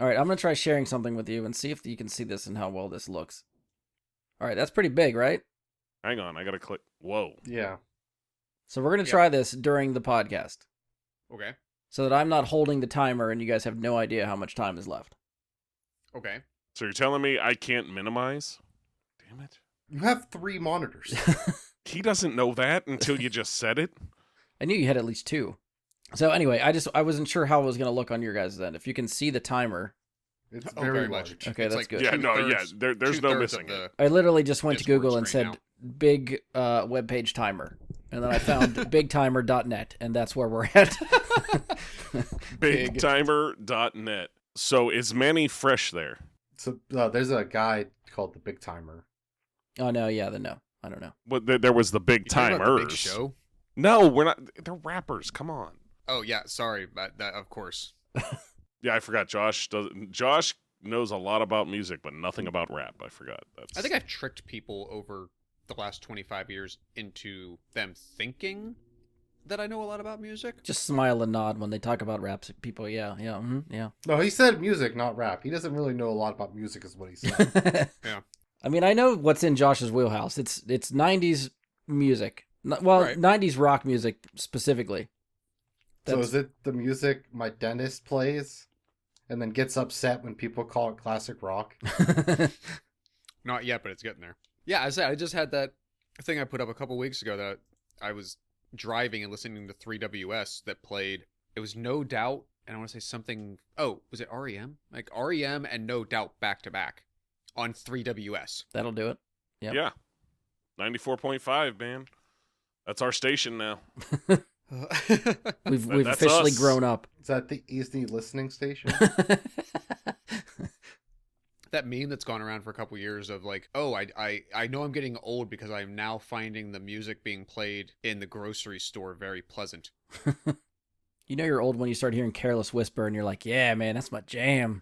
All right, I'm going to try sharing something with you and see if you can see this and how well this looks. All right, that's pretty big, right? Hang on, I gotta click. Whoa. Yeah. So we're going to try this during the podcast Okay. so that I'm not holding the timer and you guys have no idea how much time is left. Okay. So you're telling me I can't minimize? Damn it. You have 3 monitors. He doesn't know that until you just said it. I knew you had at least 2. So anyway, I wasn't sure how it was going to look on your guys' end. If you can see the timer. It's Oh, very very large. much. Okay, It's that's good. Yeah, no, yeah. two-thirds- There's no two-thirds missing of it. the- I literally just went to Discord's Google and right said now. big webpage timer. And then I found bigtimer.net, and that's where we're at. Bigtimer.net. So is Manny fresh there? So there's a guide called the Big Timer. Oh, no, yeah, then no. I don't know. Well, there was the Big You talking about the Timers. Big Show? No, we're not. They're rappers. Come on. Oh yeah, sorry, but that of course. Yeah, I forgot. Josh knows a lot about music, but nothing about rap. I forgot. I think I've tricked people over the last 25 years into them thinking that I know a lot about music. Just smile and nod when they talk about rap people. Yeah. No, he said music, not rap. He doesn't really know a lot about music, is what he said. Yeah. I mean, I know what's in Josh's wheelhouse. It's 90s music. Well, Right. 90s rock music specifically. So is it the music my dentist plays and then gets upset when people call it classic rock? Not yet, but it's getting there. Yeah, I just had that thing I put up a couple weeks ago that I was driving and listening to 3WS that played. It was No Doubt, and I want to say something. Oh, was it REM? Like REM and No Doubt back to back on 3WS. That'll do it. Yep. Yeah. 94.5, man. That's our station now. We've That's officially us. grown up. Is that the Easy listening station? That meme that's gone around for a couple years of like, oh, I know I'm getting old because I'm now finding the music being played in the grocery store very pleasant. You know you're old when you start hearing Careless Whisper and you're like, yeah, man, that's my jam.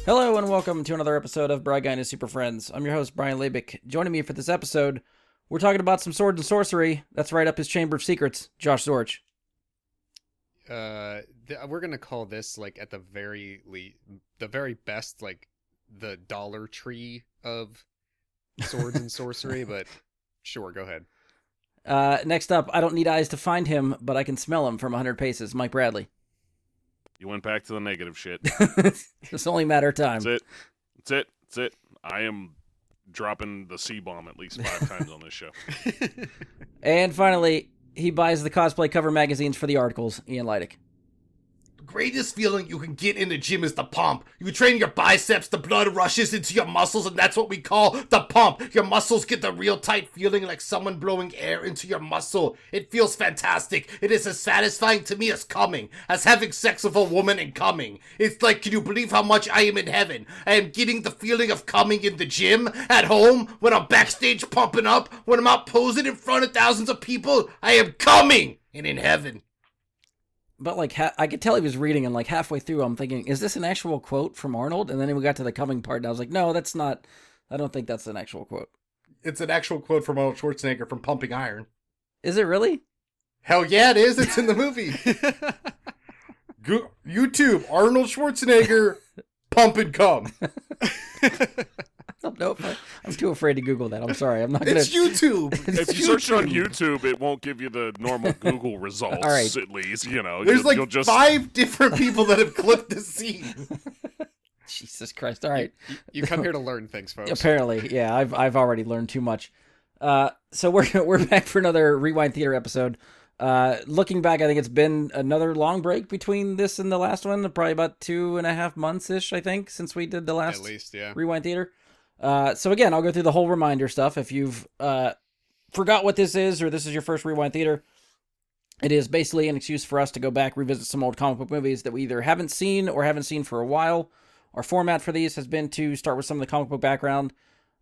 Hello and welcome to another episode of Bry Guy and His Super Friends. I'm your host, Brian Labick. Joining me for this episode, we're talking about some swords and sorcery. That's right up his Chamber of Secrets, Josh Zorch. We're gonna call this like at the very best, like the Dollar Tree of swords and sorcery. But sure, go ahead. Next up, I don't need eyes to find him, but I can smell him from 100 paces, Mike Bradley. You went back to the negative shit. It's only a matter of time. That's it. I am dropping the C-bomb at least 5 times on this show. And finally, he buys the cosplay cover magazines for the articles, Ian Leidick. The greatest feeling you can get in the gym is the pump. You train your biceps, the blood rushes into your muscles, and that's what we call the pump. Your muscles get the real tight feeling like someone blowing air into your muscle. It feels fantastic. It is as satisfying to me as coming, as having sex with a woman and coming. It's like, can you believe how much I am in heaven? I am getting the feeling of coming in the gym, at home, when I'm backstage pumping up, when I'm out posing in front of thousands of people. I am coming and in heaven. But like, I could tell he was reading, and like halfway through, I'm thinking, is this an actual quote from Arnold? And then we got to the coming part, and I was like, no, that's not. I don't think that's an actual quote. It's an actual quote from Arnold Schwarzenegger from Pumping Iron. Is it really? Hell yeah, it is. It's in the movie. YouTube, Arnold Schwarzenegger, pump and cum. Nope. I'm too afraid to Google that. I'm sorry. I'm not gonna. It's YouTube. If you search on YouTube, it won't give you the normal Google results. All right. At least, you know. There's like you'll just... 5 different people that have clipped this scene. Jesus Christ! All right. You come here to learn things, folks. Apparently, yeah. I've already learned too much. So we're back for another Rewind Theater episode. Looking back, I think it's been another long break between this and the last one. Probably about 2.5 months ish, I think, since we did the last At least, yeah. Rewind Theater. So again, I'll go through the whole reminder stuff. If you've forgot what this is, or this is your first Rewind Theater, It is basically an excuse for us to go back, revisit some old comic book movies that we either haven't seen or haven't seen for a while. Our format for these has been to start with some of the comic book background,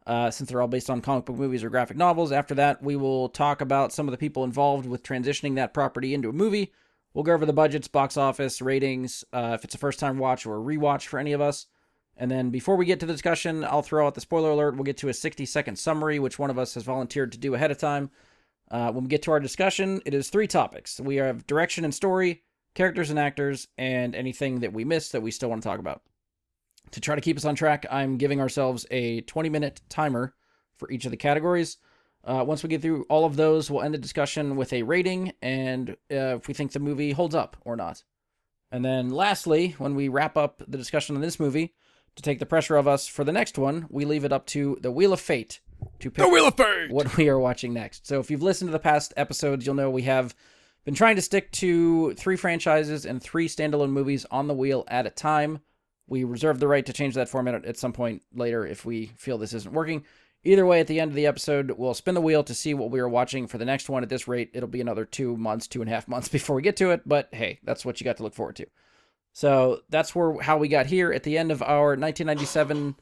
since they're all based on comic book movies or graphic novels. After that, we will talk about some of the people involved with transitioning that property into a movie. We'll go over the budgets, box office, ratings, if it's a first-time watch or a rewatch for any of us. And then before we get to the discussion, I'll throw out the spoiler alert. We'll get to a 60-second summary, which one of us has volunteered to do ahead of time. When we get to our discussion, it is 3 topics. We have direction and story, characters and actors, and anything that we missed that we still want to talk about. To try to keep us on track, I'm giving ourselves a 20-minute timer for each of the categories. Once we get through all of those, we'll end the discussion with a rating and if we think the movie holds up or not. And then lastly, when we wrap up the discussion on this movie, to take the pressure off us for the next one, we leave it up to the Wheel of Fate to pick what we are watching next. So if you've listened to the past episodes, you'll know we have been trying to stick to 3 franchises and 3 standalone movies on the wheel at a time. We reserve the right to change that format at some point later if we feel this isn't working. Either way, at the end of the episode, we'll spin the wheel to see what we are watching for the next one. At this rate, it'll be another 2.5 months before we get to it, but hey, that's what you got to look forward to. So that's how we got here at the end of our 1997,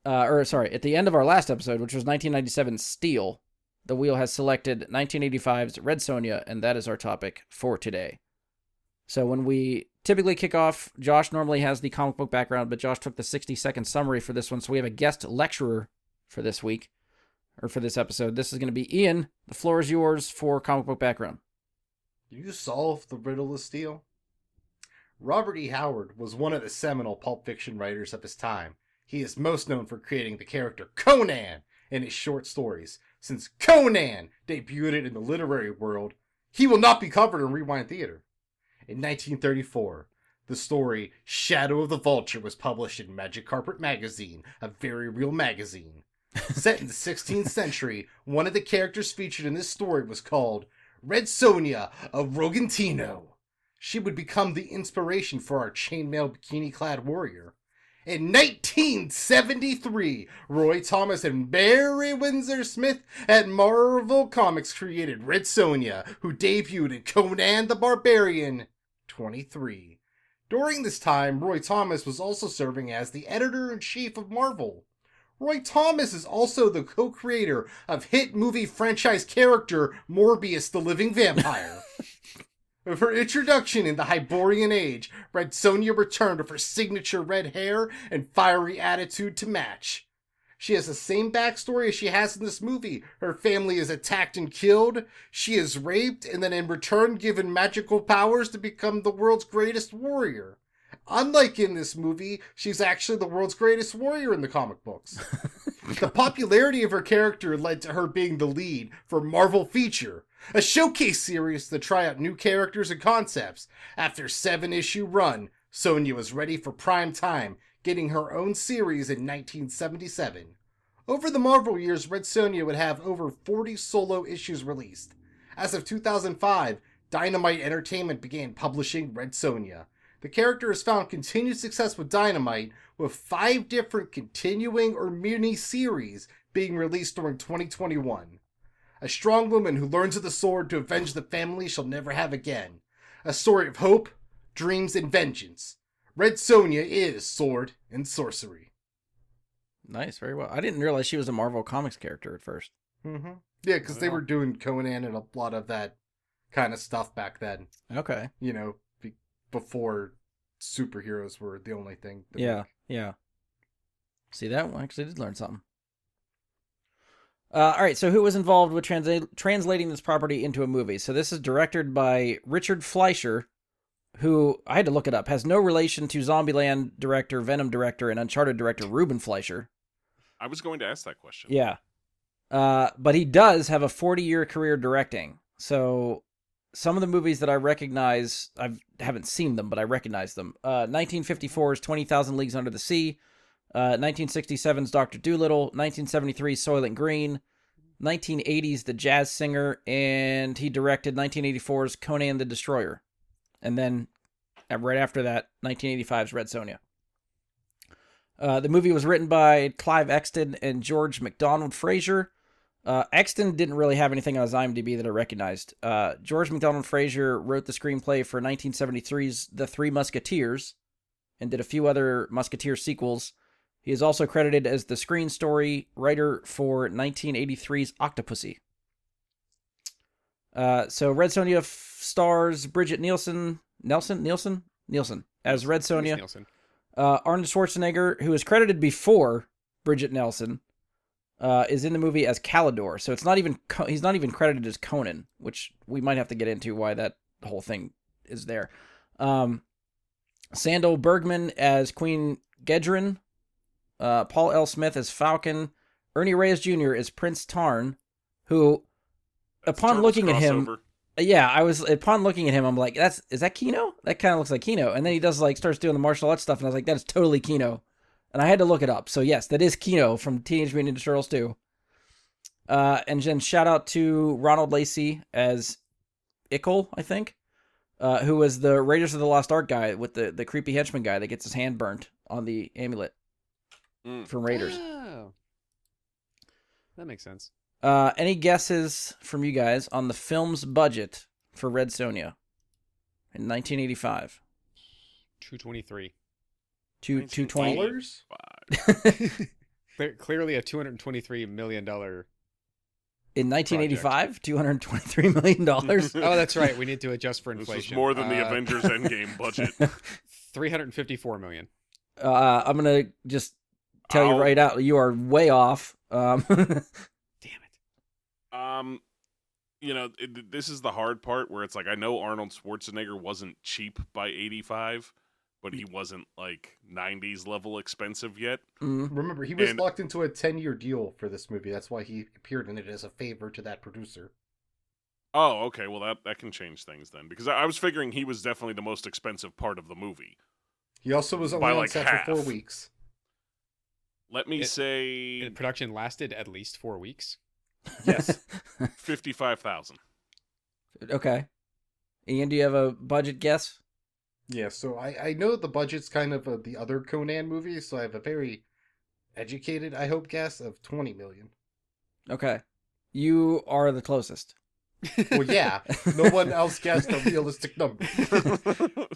at the end of our last episode, which was 1997 Steel. The wheel has selected 1985's Red Sonja, and that is our topic for today. So when we typically kick off, Josh normally has the comic book background, but Josh took the 60-second summary for this one, so we have a guest lecturer for this week, or for this episode. This is going to be Ian. The floor is yours for comic book background. You solved the riddle of Steel? Robert E. Howard was one of the seminal pulp fiction writers of his time. He is most known for creating the character Conan in his short stories. Since Conan debuted in the literary world, he will not be covered in Rewind Theater. In 1934, the story Shadow of the Vulture was published in Magic Carpet magazine, a very real magazine. Set in the 16th century, one of the characters featured in this story was called Red Sonja of Rogantino. She would become the inspiration for our chainmail bikini-clad warrior. In 1973, Roy Thomas and Barry Windsor Smith at Marvel Comics created Red Sonja, who debuted in Conan the Barbarian 23. During this time, Roy Thomas was also serving as the editor-in-chief of Marvel. Roy Thomas is also the co-creator of hit movie franchise character Morbius the Living Vampire. With her introduction in the Hyborian Age, Red Sonja returned with her signature red hair and fiery attitude to match. She has the same backstory as she has in this movie. Her family is attacked and killed, she is raped, and then in return given magical powers to become the world's greatest warrior. Unlike in this movie, she's actually the world's greatest warrior in the comic books. The popularity of her character led to her being the lead for Marvel Feature, a showcase series to try out new characters and concepts. After a 7-issue run, Sonja was ready for prime time, getting her own series in 1977. Over the Marvel years, Red Sonja would have over 40 solo issues released. As of 2005, Dynamite Entertainment began publishing Red Sonja. The character has found continued success with Dynamite, with 5 different continuing or mini-series being released during 2021. A strong woman who learns of the sword to avenge the family she'll never have again. A story of hope, dreams, and vengeance. Red Sonja is sword and sorcery. Nice, very well. I didn't realize she was a Marvel Comics character at first. Mm-hmm. Yeah, because they were doing Conan and a lot of that kind of stuff back then. Okay. You know, before superheroes were the only thing. Yeah. See, that one actually did learn something. All right, so who was involved with translating this property into a movie? So this is directed by Richard Fleischer, who, I had to look it up, has no relation to Zombieland director, Venom director, and Uncharted director Ruben Fleischer. I was going to ask that question. Yeah. But he does have a 40-year career directing. So some of the movies that I recognize, I haven't seen them, but I recognize them. 1954's 20,000 Leagues Under the Sea. 1967's Dr. Dolittle, 1973's Soylent Green, 1980's The Jazz Singer, and he directed 1984's Conan the Destroyer. And then, right after that, 1985's Red Sonja. The movie was written by Clive Exton and George MacDonald Fraser. Exton didn't really have anything on his IMDb that I recognized. George MacDonald Fraser wrote the screenplay for 1973's The Three Musketeers and did a few other Musketeer sequels. He is also credited as the screen story writer for 1983's Octopussy. So Red Sonja stars Bridget Nielsen as Red Sonja. Nielsen. Arnold Schwarzenegger, who is credited before Bridget Nielsen, is in the movie as Calidor. So it's not even he's not even credited as Conan, which we might have to get into why that whole thing is there. Sandal Bergman as Queen Gedrin, Paul L. Smith as Falcon, Ernie Reyes Jr. as Prince Tarn, who, upon looking at him, upon looking at him, I'm like, is that Kino? That kind of looks like Kino. And then he does starts doing the martial arts stuff, and I was like, that is totally Kino. And I had to look it up. So yes, that is Kino from Teenage Mutant Ninja Turtles 2. And then shout out to Ronald Lacey as Ickle, I think, who was the Raiders of the Lost Ark guy with the creepy henchman guy that gets his hand burnt on the amulet from Raiders. Oh. That makes sense. Any guesses from you guys on the film's budget for Red Sonja in 1985? 223. 220. Dollars? Clearly a $223 million. In 1985, $223 million. Oh, that's right. We need to adjust for This inflation. is more than the Avengers Endgame budget. $354 million. I'm going to just tell you right out, you are way off. Damn it. This is the hard part where it's like, I know Arnold Schwarzenegger wasn't cheap by 85, but he wasn't 90s level expensive yet. Remember, he was locked into a 10-year deal for this movie. That's why he appeared in it as a favor to that producer. Oh, okay. Well, that can change things then, because I was figuring he was definitely the most expensive part of the movie. He also was only on set for 4 weeks. Let me say... And production lasted at least 4 weeks? Yes. 55,000. Okay. Ian, do you have a budget guess? Yeah, so I know the budget's kind of the other Conan movies, so I have a very educated, I hope, guess of 20 million. Okay. You are the closest. Well, yeah. No one else guessed a realistic number.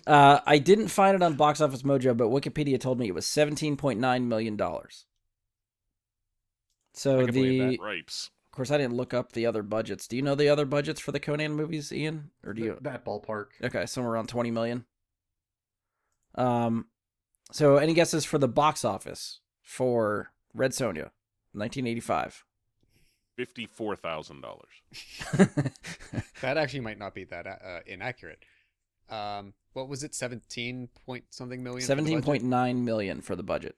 I didn't find it on Box Office Mojo, but Wikipedia told me it was $17.9 million. So I can believe that. Ripes. Of course, I didn't look up the other budgets. Do you know the other budgets for the Conan movies, Ian? Or do you? That ballpark. Okay, somewhere around 20 million. So any guesses for the box office for Red Sonja, 1985? $54,000. That actually might not be that inaccurate. What was it? 17 point something million? 17.9 million for the budget.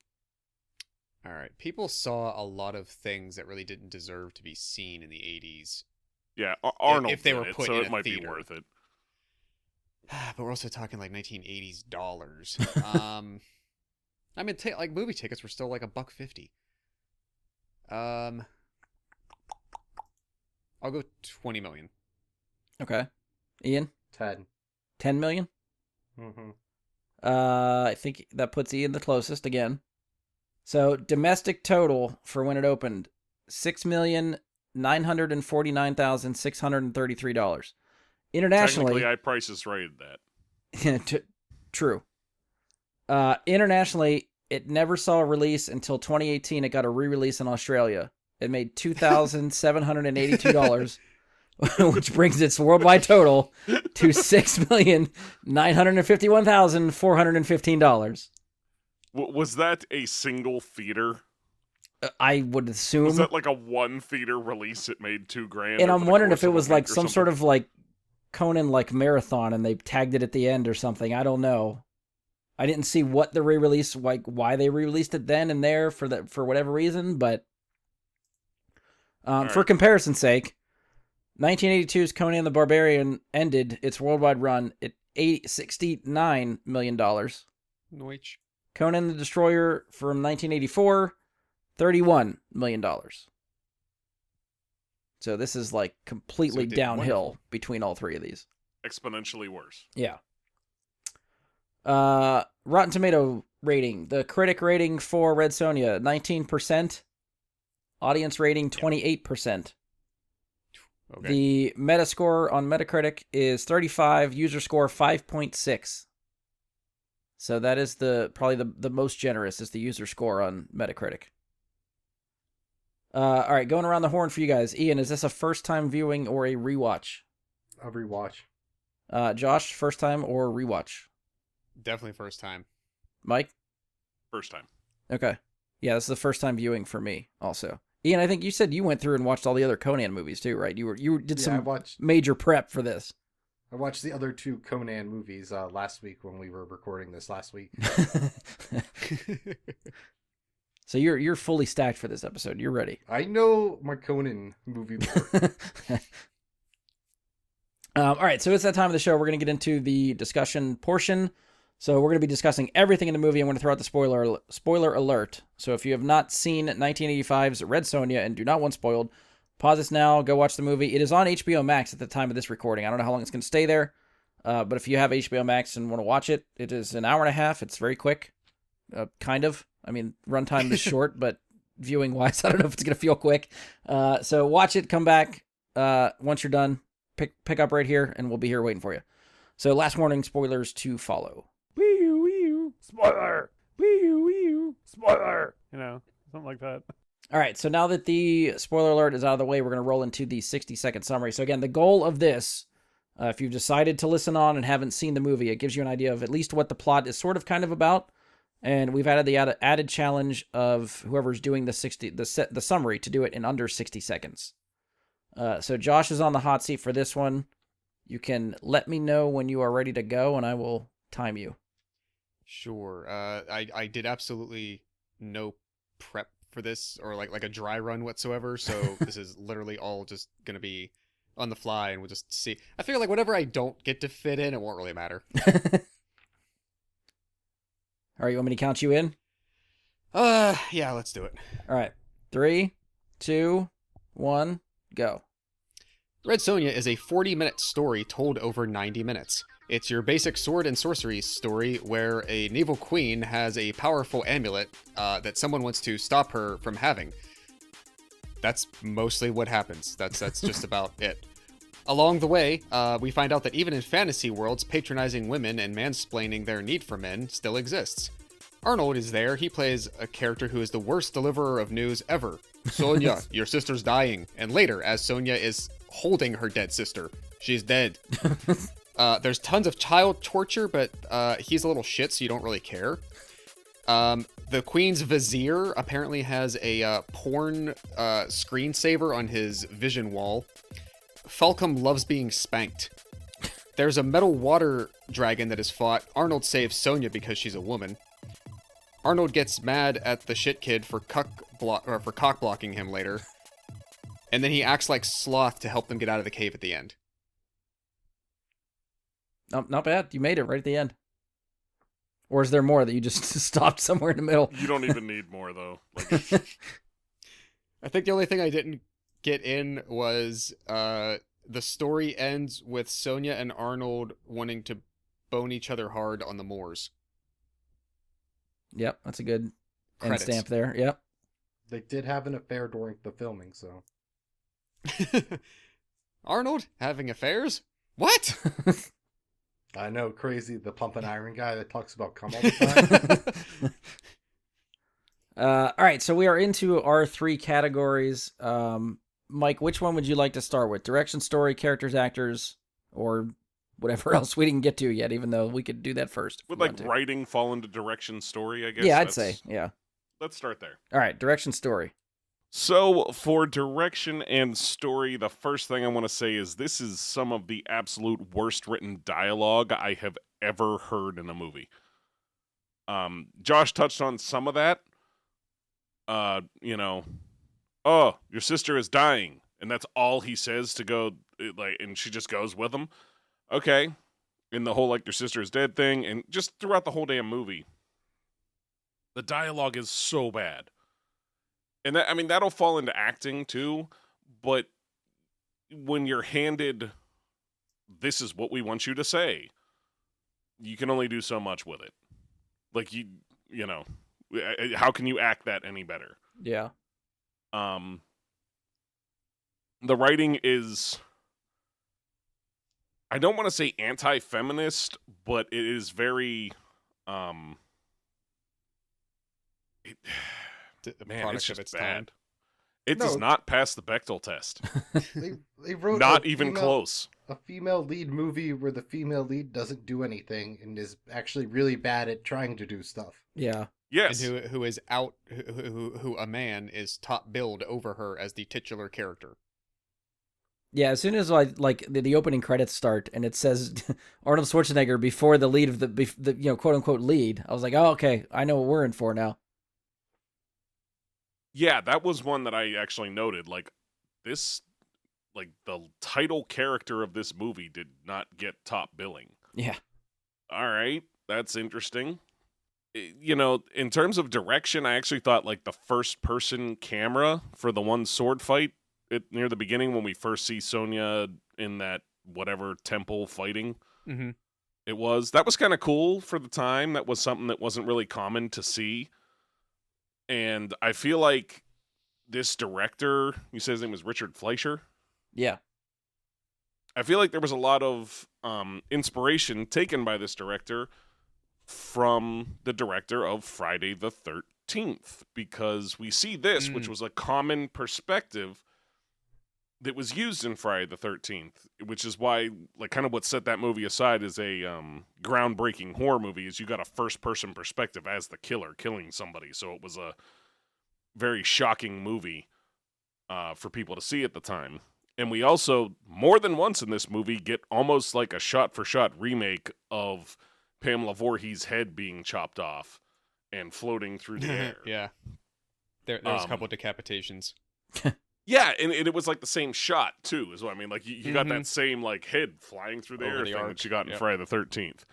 All right. People saw a lot of things that really didn't deserve to be seen in the 80s. Yeah, Arnold If they did were it, put so in it a might theater. be worth it. But we're also talking 1980s dollars. I mean, movie tickets were still $1.50. I'll go 20 million. Okay. Ian? 10. 10 million? Mm-hmm. I think that puts Ian the closest again. So domestic total for when it opened, $6,949,633. Internationally, Technically, I prices rated that. True. Internationally, it never saw a release until 2018. It got a re-release in Australia. It made $2,782, which brings its worldwide total to $6,951,415. Was that a single theater? I would assume. Was that a one theater release? It made $2,000. And I'm wondering if it was some some sort of Conan marathon, and they tagged it at the end or something. I don't know. I didn't see what the re-release, why they re-released it then and there for whatever reason, but for comparison's sake, 1982's Conan the Barbarian ended its worldwide run at $69 million. Noich. Conan the Destroyer from 1984, $31 million. So this is completely downhill wonderful. between all three of these. Exponentially worse. Yeah. Rotten Tomato rating. The critic rating for Red Sonja, 19%. Audience rating, 28%. Okay. The Metascore on Metacritic is 35, user score 5.6. So that is probably the most generous is the user score on Metacritic. All right, going around the horn for you guys. Ian, is this a first time viewing or a rewatch? A rewatch. Josh, first time or rewatch? Definitely first time. Mike? First time. Okay. Yeah, this is the first time viewing for me also. Ian, I think you said you went through and watched all the other Conan movies too, right? You did I some watched major prep for this. the other 2 Conan movies last week when we were recording this last week. So you're fully stacked for this episode. You're ready. I know my Conan movie lore. All right, so it's that time of the show. We're going to get into the discussion portion. So we're going to be discussing everything in the movie. I'm going to throw out the spoiler alert. So if you have not seen 1985's Red Sonja and do not want spoiled, pause this now, go watch the movie. It is on HBO Max at the time of this recording. I don't know how long it's going to stay there, but if you have HBO Max and want to watch it, it is an hour and a half. It's very quick, kind of. I mean, runtime is short, but viewing-wise, I don't know if it's going to feel quick. So watch it, come back once you're done. Pick up right here, and we'll be here waiting for you. So last warning, spoilers to follow. Spoiler! Spoiler! You know, something like that. All right, so now that the spoiler alert is out of the way, we're going to roll into the 60-second summary. So again, the goal of this, if you've decided to listen on and haven't seen the movie, it gives you an idea of at least what the plot is sort of kind of about. And we've added the added challenge of whoever's doing the summary to do it in under 60 seconds. So Josh is on the hot seat for this one. You can let me know when you are ready to go, and I will time you. Sure. I did absolutely no prep for this or like a dry run whatsoever. So this is literally all just gonna be on the fly, and we'll just see. I feel like whatever I don't get to fit in, it won't really matter. All right, you want me to count you in? Yeah, let's do it. All right. 3, 2, 1, go. Red Sonja is a 40-minute story told over 90 minutes. It's your basic sword and sorcery story where a naval queen has a powerful amulet that someone wants to stop her from having. That's mostly what happens. That's just about it. Along the way, we find out that even in fantasy worlds, patronizing women and mansplaining their need for men still exists. Arnold is there. He plays a character who is the worst deliverer of news ever. Sonja, your sister's dying. And later, as Sonja is holding her dead sister, she's dead. There's tons of child torture, but he's a little shit, so you don't really care. The Queen's Vizier apparently has a porn screensaver on his vision wall. Falcom loves being spanked. There's a metal water dragon that is fought. Arnold saves Sonja because she's a woman. Arnold gets mad at the shit kid for cock blocking him later. And then he acts like Sloth to help them get out of the cave at the end. Not bad. You made it right at the end. Or is there more that you just stopped somewhere in the middle? You don't even need more though. Like, I think the only thing I didn't get in was the story ends with Sonja and Arnold wanting to bone each other hard on the moors. Yep, that's a good end Credits. stamp there. Yep. They did have an affair during the filming, so. Arnold having affairs? What? I know, crazy. The pump and iron guy that talks about cum all the time. All right, so we are into our 3 categories. Mike, which one would you like to start with? Direction, story, characters, actors, or whatever else we didn't get to yet, even though we could do that first. if would we like want to. writing fall into direction story, I guess? Yeah, I'd say. Yeah. Let's start there. All right, direction, story. So, for direction and story, the first thing I want to say is this is some of the absolute worst written dialogue I have ever heard in a movie. Josh touched on some of that. You know, oh, your sister is dying, and that's all he says to go, like, and she just goes with him. Okay, in the whole, like, your sister is dead thing, and just throughout the whole damn movie, the dialogue is so bad. And that, I mean, that'll fall into acting too, but when you're handed, this is what we want you to say, you can only do so much with it. Like, you know, how can you act that any better? Yeah. the writing is, I don't want to say anti-feminist, but it is very The man, product it's of just its bad. time. It does No. not pass the Bechdel test. They wrote Not a even female- close. A female lead movie where the female lead doesn't do anything and is actually really bad at trying to do stuff. Yeah. Yes. And who is out who a man is top billed over her as the titular character. Yeah, as soon as like the opening credits start and it says Arnold Schwarzenegger before the lead of the quote unquote lead, I was like, oh, okay, I know what we're in for now. Yeah, that was one that I actually noted. Like, this, like, the title character of this movie did not get top billing. Yeah. All right, that's interesting. You know, in terms of direction, I actually thought, like, the first-person camera for the one sword fight near the beginning when we first see Sonja in that whatever temple fighting Mm-hmm. that was kind of cool for the time. That was something that wasn't really common to see. And I feel like this director, you said his name was Richard Fleischer. Yeah. I feel like there was a lot of inspiration taken by this director from the director of Friday the 13th, because we see this, which was a common perspective that was used in Friday the 13th, which is why, like, kind of what set that movie aside as a groundbreaking horror movie is you got a first-person perspective as the killer killing somebody. So it was a very shocking movie for people to see at the time. And we also, more than once in this movie, get almost like a shot-for-shot remake of Pamela Voorhees' head being chopped off and floating through the air. Yeah. There was a couple of decapitations. Yeah, and it was like the same shot, too, is what I mean. Like, you got that same, like, head flying through the Over air the thing arc, that you got in yep. Friday the 13th.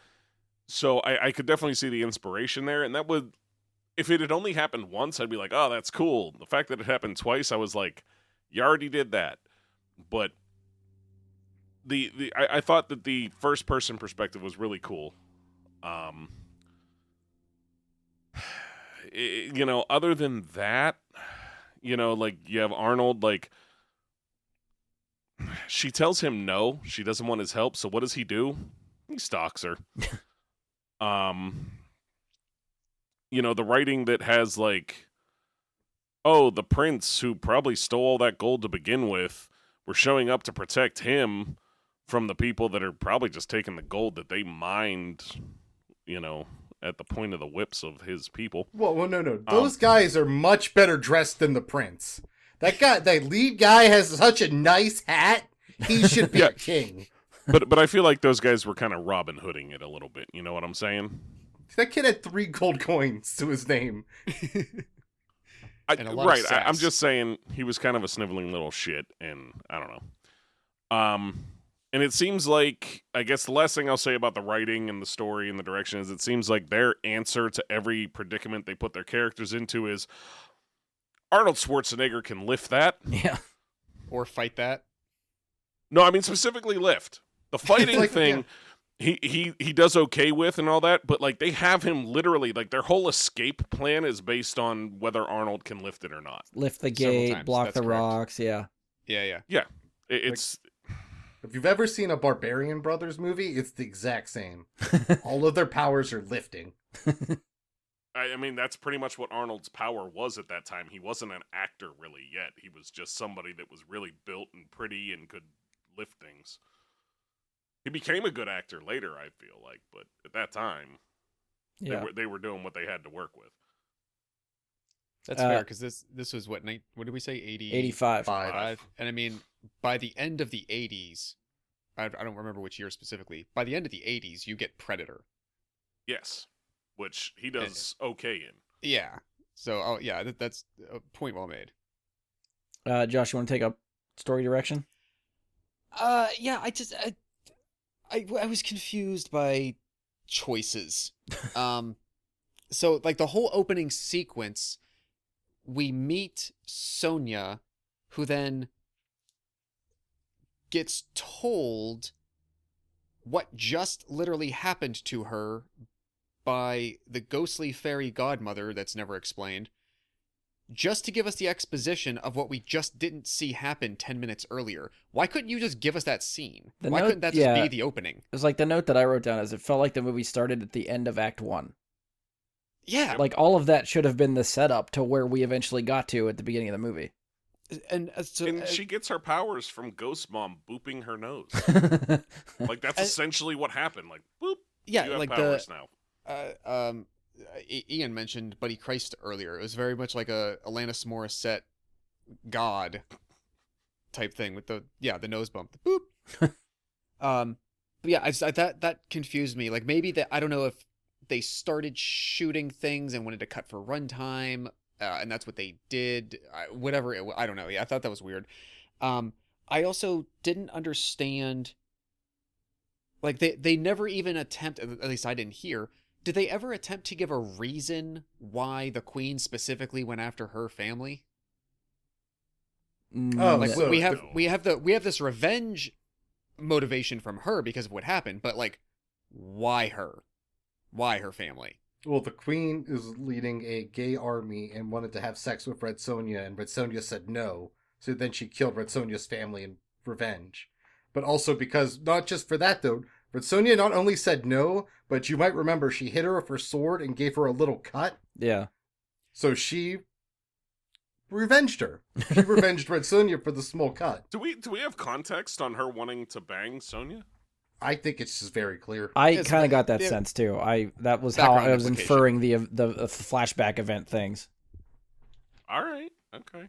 So I could definitely see the inspiration there, and that would, if it had only happened once, I'd be like, oh, that's cool. The fact that it happened twice, I was like, you already did that. But I thought that the first-person perspective was really cool. You know, other than that, you know, like, you have Arnold, like, she tells him no, she doesn't want his help, so what does he do? He stalks her. You know, the writing that has, like, oh, the prince who probably stole all that gold to begin with, we're showing up to protect him from the people that are probably just taking the gold that they mined, you know, at the point of the whips of his people. Well, no. Those guys are much better dressed than the prince. That lead guy has such a nice hat. He should be Yeah. a king. But I feel like those guys were kind of Robin Hooding it a little bit. You know what I'm saying? That kid had 3 gold coins to his name. And a lot of sass. I'm just saying he was kind of a sniveling little shit, and I don't know. And it seems like, I guess the last thing I'll say about the writing and the story and the direction is it seems like their answer to every predicament they put their characters into is Arnold Schwarzenegger can lift that. Yeah. Or fight that. No, I mean specifically lift. The fighting Like, thing, he does okay with and all that, but like they have him literally, like their whole escape plan is based on whether Arnold can lift it or not. Lift the Several gate, times, block that's the correct. rocks. Yeah. Yeah. It's If you've ever seen a Barbarian Brothers movie, it's the exact same. All of their powers are lifting. I mean, that's pretty much what Arnold's power was at that time. He wasn't an actor really yet. He was just somebody that was really built and pretty and could lift things. He became a good actor later, I feel like, but at that time, Yeah. they were doing what they had to work with. That's fair, because this was what did we say? 85. 5. And I mean, by the end of the 80s, I don't remember which year specifically. By the end of the 80s, you get Predator. Yes, which he does okay in. Yeah. So, that's a point well made. Josh, you want to take up story direction? Yeah, I was confused by choices. So like the whole opening sequence, we meet Sonja, who then gets told what just literally happened to her by the ghostly fairy godmother that's never explained. just to give us the exposition of what we just didn't see happen 10 minutes earlier. Why couldn't you just give us that scene? Why couldn't that just be the opening? It was like the note that I wrote down is it felt like the movie started at the end of Act 1. Yeah. Like, all of that should have been the setup to where we eventually got to at the beginning of the movie. And she gets her powers from Ghost Mom booping her nose. Like, that's essentially what happened. Like, boop. Yeah, you have like powers now. Ian mentioned Buddy Christ earlier. It was very much like a Alanis Morissette God type thing with the nose bump, the boop. But yeah, that confused me. Like, maybe that, I don't know if they started shooting things and wanted to cut for runtime, and that's what they did. Whatever, I don't know. Yeah, I thought that was weird. I also didn't understand. Like, they never even attempt, at least I didn't hear, did they ever attempt to give a reason why the Queen specifically went after her family? Oh, Like, so we have this revenge motivation from her because of what happened, but like, why her? Why her family? Well, the Queen is leading a gay army and wanted to have sex with Red Sonja, and Red Sonja said no. So then she killed Red Sonja's family in revenge. But also because, not just for that though, Red Sonja not only said no, but you might remember she hit her with her sword and gave her a little cut. Yeah. So she revenged her. She revenged Red Sonja for the small cut. Do we have context on her wanting to bang Sonya? I think it's just very clear. I It's kind of like- got that yeah. sense too. That was how Background I was implication. inferring the flashback event things. All right, okay.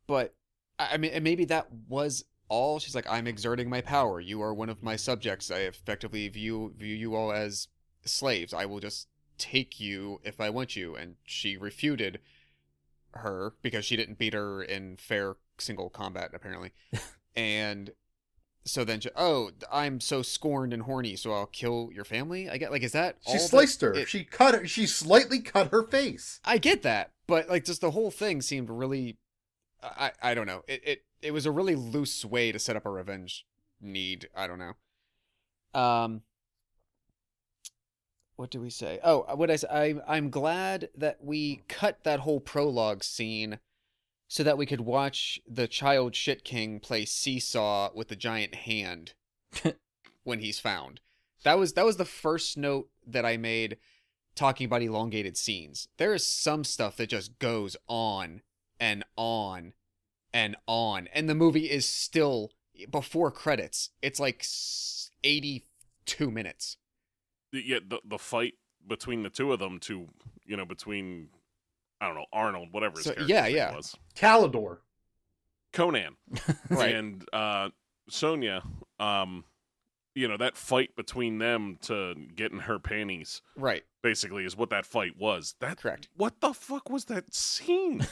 But I mean, and maybe that was all. She's like, I'm exerting my power. You are one of my subjects. I effectively view you all as slaves. I will just take you if I want you. And she refuted her because she didn't beat her in fair single combat, apparently. And so then I'm so scorned and horny, so I'll kill your family. I get, like, is that all She that sliced her. it- She cut her. She slightly cut her face. I get that, but like, just the whole thing seemed really, I don't know. It was a really loose way to set up a revenge need. I don't know. What do we say? Oh, what I say? I'm glad that we cut that whole prologue scene so that we could watch the child shit king play seesaw with the giant hand when he's found. That was the first note that I made talking about elongated scenes. There is some stuff that just goes on and on and on, and the movie is still, before credits, it's like 82 minutes. Yeah, the fight between the two of them between, I don't know, Arnold, whatever his So, character's name yeah. was. Calidor. Conan. Right. And Sonya, that fight between them to get in her panties, Right. basically, is what that fight was. Correct. What the fuck was that scene?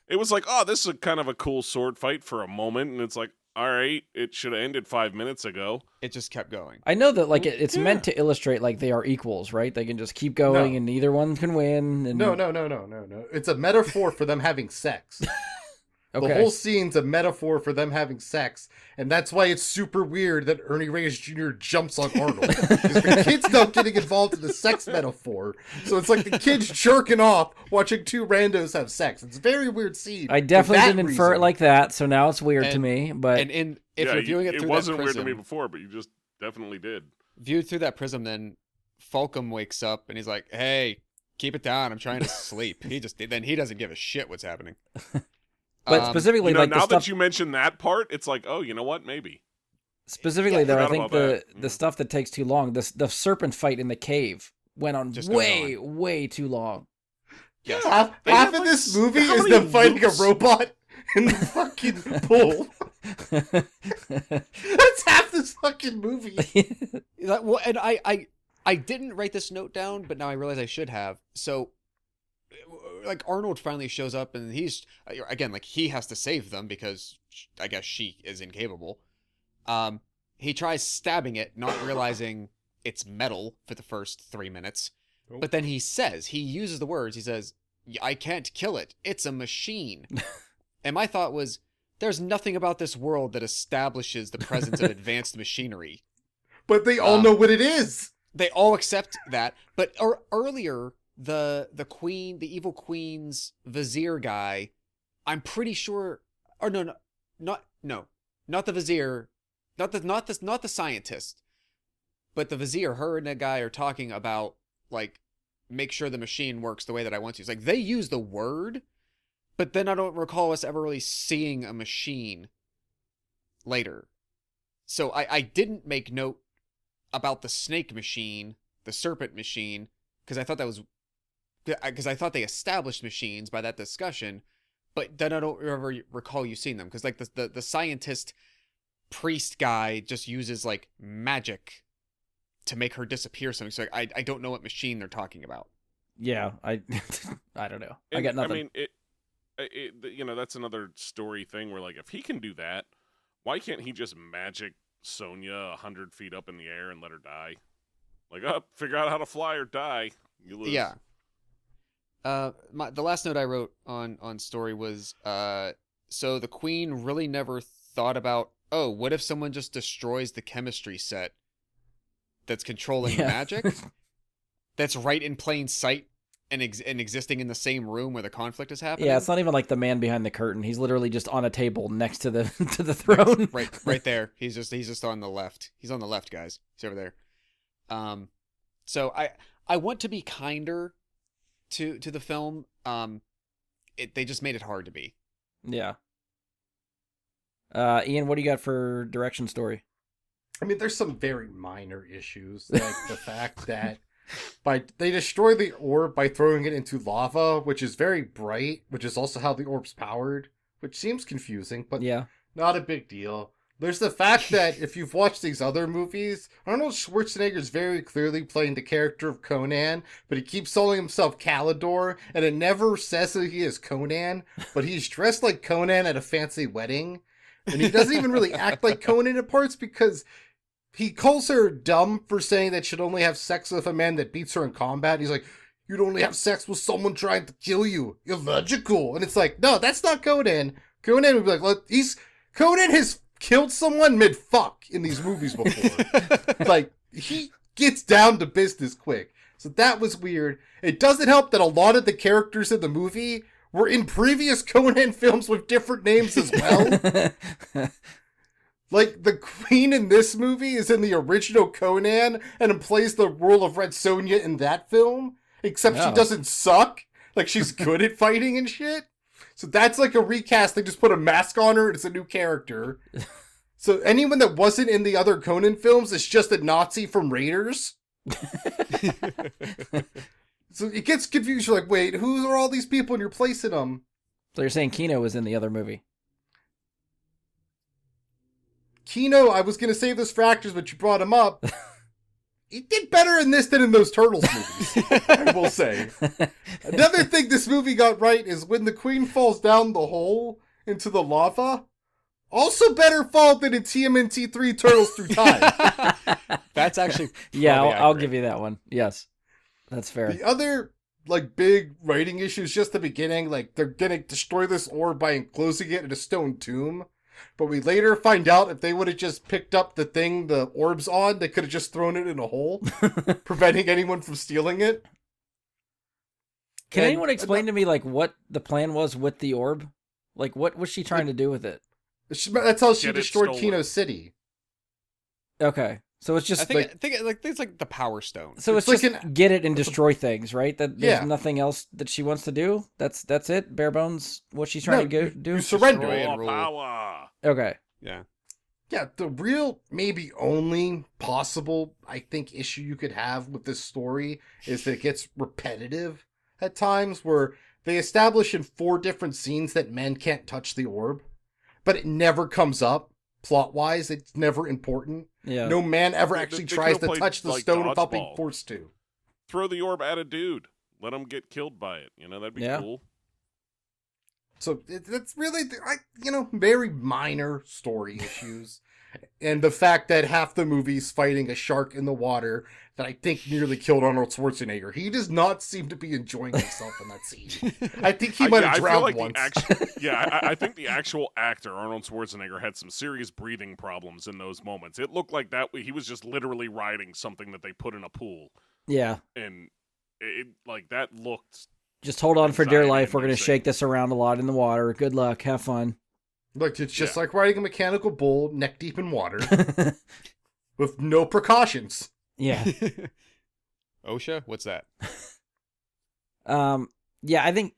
It was like, oh, this is kind of a cool sword fight for a moment, and it's like, all right, it should have ended 5 minutes ago. It just kept going. I know that like it's Yeah. meant to illustrate like they are equals, right? They can just keep going No. and either one can win. And... No. It's a metaphor for them having sex. Okay. The whole scene's a metaphor for them having sex, and that's why it's super weird that Ernie Reyes Jr. jumps on Arnold. Because the kid's not getting involved in the sex metaphor, so it's like the kid's jerking off watching two randos have sex. It's a very weird scene. I for definitely that didn't infer it reason. like that, so now it's weird to And- me. But And if you're viewing it through wasn't that weird prism, to me before, but you just definitely did. viewed through that prism, then Falcom wakes up and he's like, "Hey, keep it down. I'm trying to sleep." He doesn't give a shit what's happening. but specifically like now the stuff that you mentioned that part, it's like, oh, you know what? Maybe. specifically Yeah, though, I forgot think about that. the stuff that takes too long, the serpent fight in the cave went on Just goes way too long. Yes. Half They of have, like, this movie how is many them fighting loops? a robot in the fucking pool. That's half this fucking movie. Well, and I didn't write this note down, but now I realize I should have. So, like, Arnold finally shows up, and he's, again, like, he has to save them because I guess she is incapable. He tries stabbing it, not realizing it's metal for the first 3 minutes. Nope. But then he uses the words, he says, "I can't kill it. It's a machine." And my thought was, there's nothing about this world that establishes the presence of advanced machinery. But they all know what it is. They all accept that. But earlier, the queen, the evil queen's vizier guy, I'm pretty sure, or no, not the vizier, not the scientist, but the vizier. Her and that guy are talking about like make sure the machine works the way that I want to. It's like they use the word, but then I don't recall us ever really seeing a machine later. So I didn't make note about the snake machine, the serpent machine, because I thought they established machines by that discussion, but then I don't ever recall you seeing them, because like the scientist priest guy just uses like magic to make her disappear something. So I don't know what machine they're talking about. Yeah, I I don't know. I And, got nothing. I mean, that's another story thing where, like, if he can do that, why can't he just magic Sonja 100 feet up in the air and let her die? Like, figure out how to fly or die. You lose. Yeah. The last note I wrote on story was, so the queen really never thought about, oh, what if someone just destroys the chemistry set that's controlling the magic? That's right in plain sight and existing in the same room where the conflict is happening. Yeah, it's not even like the man behind the curtain. He's literally just on a table next to the to the throne. Right there. He's just on the left. He's on the left, guys. He's over there. So I want to be kinder to the film. They just made it hard to be. Yeah. Ian, what do you got for direction story? I mean, there's some very minor issues, like the fact that they destroy the orb by throwing it into lava, which is very bright, which is also how the orb's powered, which seems confusing, but Yeah. not a big deal. There's the fact that if you've watched these other movies, Arnold Schwarzenegger's very clearly playing the character of Conan, but he keeps calling himself Calidor, and it never says that he is Conan, but he's dressed like Conan at a fancy wedding, and he doesn't even really act like Conan in parts because he calls her dumb for saying that she'd only have sex with a man that beats her in combat. He's like, you'd only have sex with someone trying to kill you. Illogical. And it's like, no, that's not Conan. Conan would be like, Conan has killed someone mid-fuck in these movies before. Like, he gets down to business quick. So that was weird. It doesn't help that a lot of the characters in the movie were in previous Conan films with different names as well. Like, the queen in this movie is in the original Conan and plays the role of Red Sonja in that film, except she doesn't suck. Like, she's good at fighting and shit. So that's like a recast. They just put a mask on her and it's a new character. So anyone that wasn't in the other Conan films is just a Nazi from Raiders. So it gets confused. You're like, wait, who are all these people and you're placing them? So you're saying Kino was in the other movie? Kino, I was going to save this for actors, but you brought him up. He did better in this than in those Turtles movies, I will say. Another thing this movie got right is when the queen falls down the hole into the lava, also better fall than in TMNT 3 Turtles Through Time. That's actually Yeah, I'll accurate. give you that one. Yes, that's fair. The other, like, big writing issue is just the beginning. Like, they're going to destroy this orb by enclosing it in a stone tomb. But we later find out if they would have just picked up the thing the orb's on, they could have just thrown it in a hole, preventing anyone from stealing it. Can anyone explain to me, like, what the plan was with the orb? Like, what was she trying to do with it? That's how she Get it destroyed stolen. Kino City. Okay, so it's just I think it's like the Power Stone. so it's it's just like get it and destroy things, right? That there's Yeah. nothing else that she wants to do. That's it. Bare bones. What she's trying to do. You surrender Destroy it. and rule. Power. Okay. Yeah. Yeah, the real, maybe only possible, I think, issue you could have with this story is that it gets repetitive at times, where they establish in 4 different scenes that men can't touch the orb, but it never comes up plot-wise. It's never important. Yeah. No man ever They- actually they tries could've to played, touch the like, stone without being dodgeball. forced to. Throw the orb at a dude. Let him get killed by it. That'd be Yeah. cool. So it's really, very minor story issues. And the fact that half the movie's fighting a shark in the water that I think nearly killed Arnold Schwarzenegger. He does not seem to be enjoying himself in that scene. I think he might have I feel drowned like once. I think the actual actor, Arnold Schwarzenegger, had some serious breathing problems in those moments. It looked like that he was just literally riding something that they put in a pool. Yeah. And like that looked. Just hold on for dear Anxiety life. We're going to inducing. shake this around a lot in the water. Good luck. Have fun. Look, it's just Yeah. like riding a mechanical bull neck deep in water with no precautions. Yeah. OSHA? What's that? Yeah, I think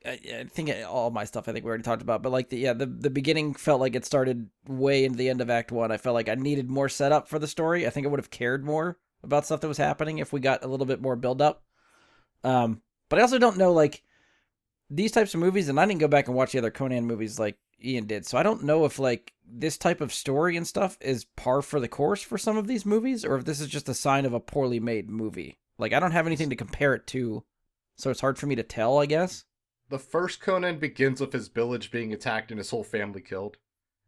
all my stuff I think we already talked about, but like the beginning felt like it started way into the end of Act 1. I felt like I needed more setup for the story. I think I would have cared more about stuff that was happening if we got a little bit more build up. But I also don't know, like, these types of movies, and I didn't go back and watch the other Conan movies like Ian did, so I don't know if like this type of story and stuff is par for the course for some of these movies, or if this is just a sign of a poorly made movie. Like, I don't have anything to compare it to, so it's hard for me to tell, I guess. The first Conan begins with his village being attacked and his whole family killed.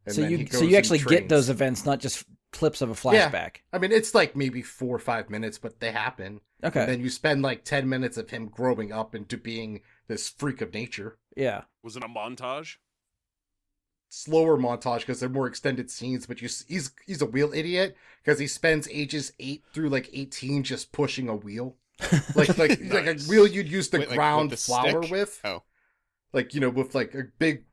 And then he goes you and actually get trains. those events, not just clips of a flashback. I mean, it's like maybe 4 or 5 minutes, but they happen. Okay. And then you spend like 10 minutes of him growing up into being this freak of nature. Yeah. Was it a montage? Slower montage because they're more extended scenes, but he's a wheel idiot because he spends ages 8 through like 18 just pushing a wheel. Like like a Nice. wheel you'd use to Wait, like, ground with the flour stick? with. Oh. Like, with like a big,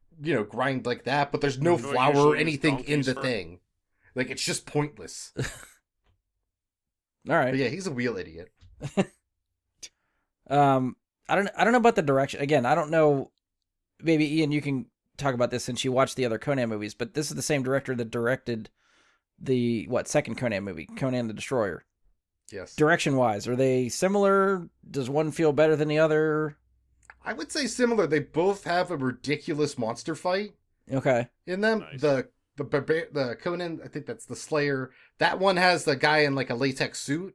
grind like that, but there's no Do I flour usually or use anything in donkeys the for- thing. Like, it's just pointless. All But right. yeah, he's a wheel idiot. I don't know about the direction. Again, I don't know. Maybe Ian, you can talk about this since you watched the other Conan movies, but this is the same director that directed the second Conan movie, Conan the Destroyer. Yes. Direction wise, are they similar? Does one feel better than the other? I would say similar. They both have a ridiculous monster fight Okay. in them. Nice. The Conan, I think that's the Slayer. That one has the guy in like a latex suit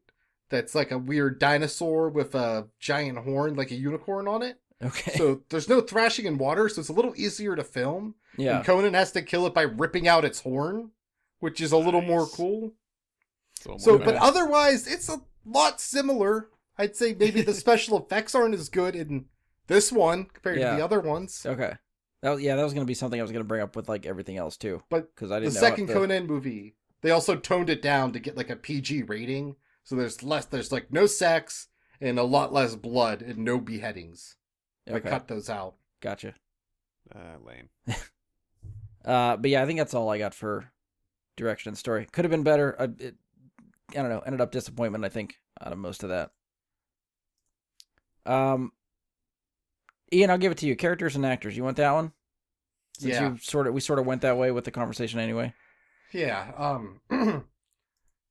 that's like a weird dinosaur with a giant horn, like a unicorn on it. Okay. So there's no thrashing in water, so it's a little easier to film. Yeah. And Conan has to kill it by ripping out its horn, which is a little more Nice. cool. It's a little So, more but badass. otherwise, it's a lot similar. I'd say maybe the special effects aren't as good in this one compared to Yeah. the other ones. Okay. That was going to be something I was going to bring up with like everything else too, But because I the didn't know second what Conan movie, they also toned it down to get like a PG rating. So there's like no sex and a lot less blood and no beheadings. I Okay. cut those out. Gotcha. Lame. But yeah, I think that's all I got for direction and story. Could have been better. I don't know. Ended up disappointment, I think, out of most of that. Ian, I'll give it to you. Characters and actors. You want that one? Since Yeah. we sort of went that way with the conversation anyway. Yeah.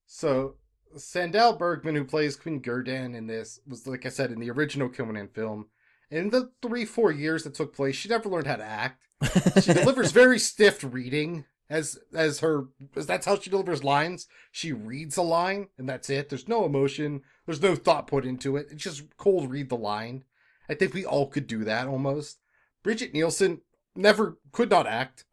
So Sandal Bergman, who plays Queen Gurdan in this, was, like I said, in the original Conan film. In the 3-4 years that took place, she never learned how to act. She delivers very stiff reading as that's how she delivers lines. She reads a line and that's it. There's no emotion. There's no thought put into it. It's just cold read the line. I think we all could do that almost. Bridget Nielsen could not act.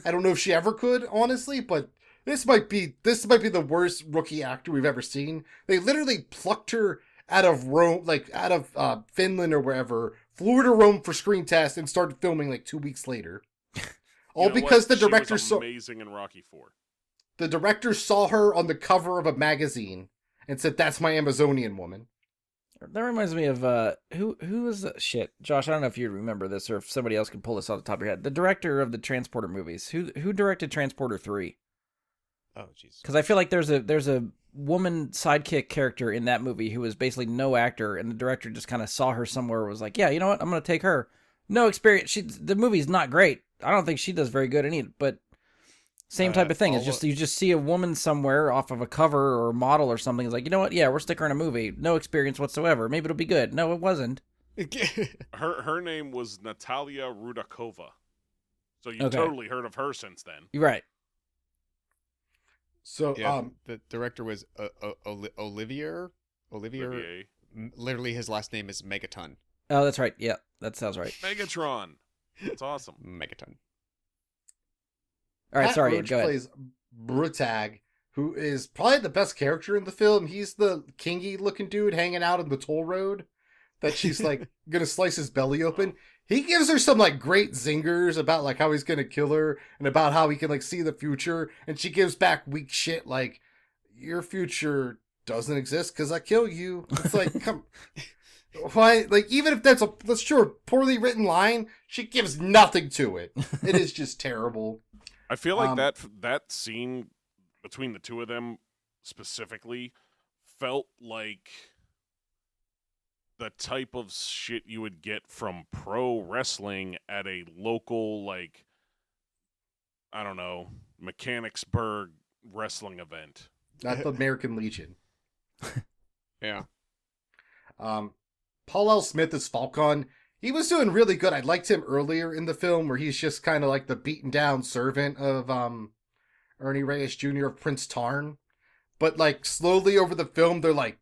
I don't know if she ever could, honestly, but this might be the worst rookie actor we've ever seen. They literally plucked her out of Rome, like out of Finland or wherever, flew her to Rome for screen test and started filming like 2 weeks later. All You know because what? the director She was saw amazing in Rocky 4. the director saw her on the cover of a magazine and said, "That's my Amazonian woman." That reminds me of who was shit, Josh. I don't know if you remember this or if somebody else can pull this off the top of your head. The director of the Transporter movies. Who directed Transporter 3? Oh, jeez. Because I feel like there's a woman sidekick character in that movie who was basically no actor, and the director just kind of saw her somewhere and was like, yeah, you know what, I'm gonna take her. No experience. The movie's not great. I don't think she does very good in it, but same type of thing. It's just you just see a woman somewhere off of a cover or a model or something. It's like, you know what? Yeah, we're sticking her in a movie. No experience whatsoever. Maybe it'll be good. No, it wasn't. Her name was Natalia Rudakova. So you Okay. totally heard of her since then. You're right. So, Yeah, the director was Olivier. Olivier. Literally, his last name is Megaton. Oh, that's right. Yeah, that sounds right. Megatron. That's awesome. Megaton. All right, Pat sorry. Roach Go ahead. plays Brutag, who is probably the best character in the film. He's the kingy looking dude hanging out on the toll road that she's like gonna slice his belly open. He gives her some like great zingers about like how he's gonna kill her and about how he can like see the future, and she gives back weak shit like, "Your future doesn't exist because I kill you." It's like, come. Why? Like, even if that's true, a poorly written line, she gives nothing to it. It is just terrible. I feel like Um, that scene between the two of them specifically felt like the type of shit you would get from pro wrestling at a local, like, I don't know, Mechanicsburg wrestling event. Not the American Legion. Yeah. Paul L. Smith as Falcon. He was doing really good. I liked him earlier in the film, where he's just kind of like the beaten down servant of Ernie Reyes Jr. of Prince Tarn. But like slowly over the film, they're like,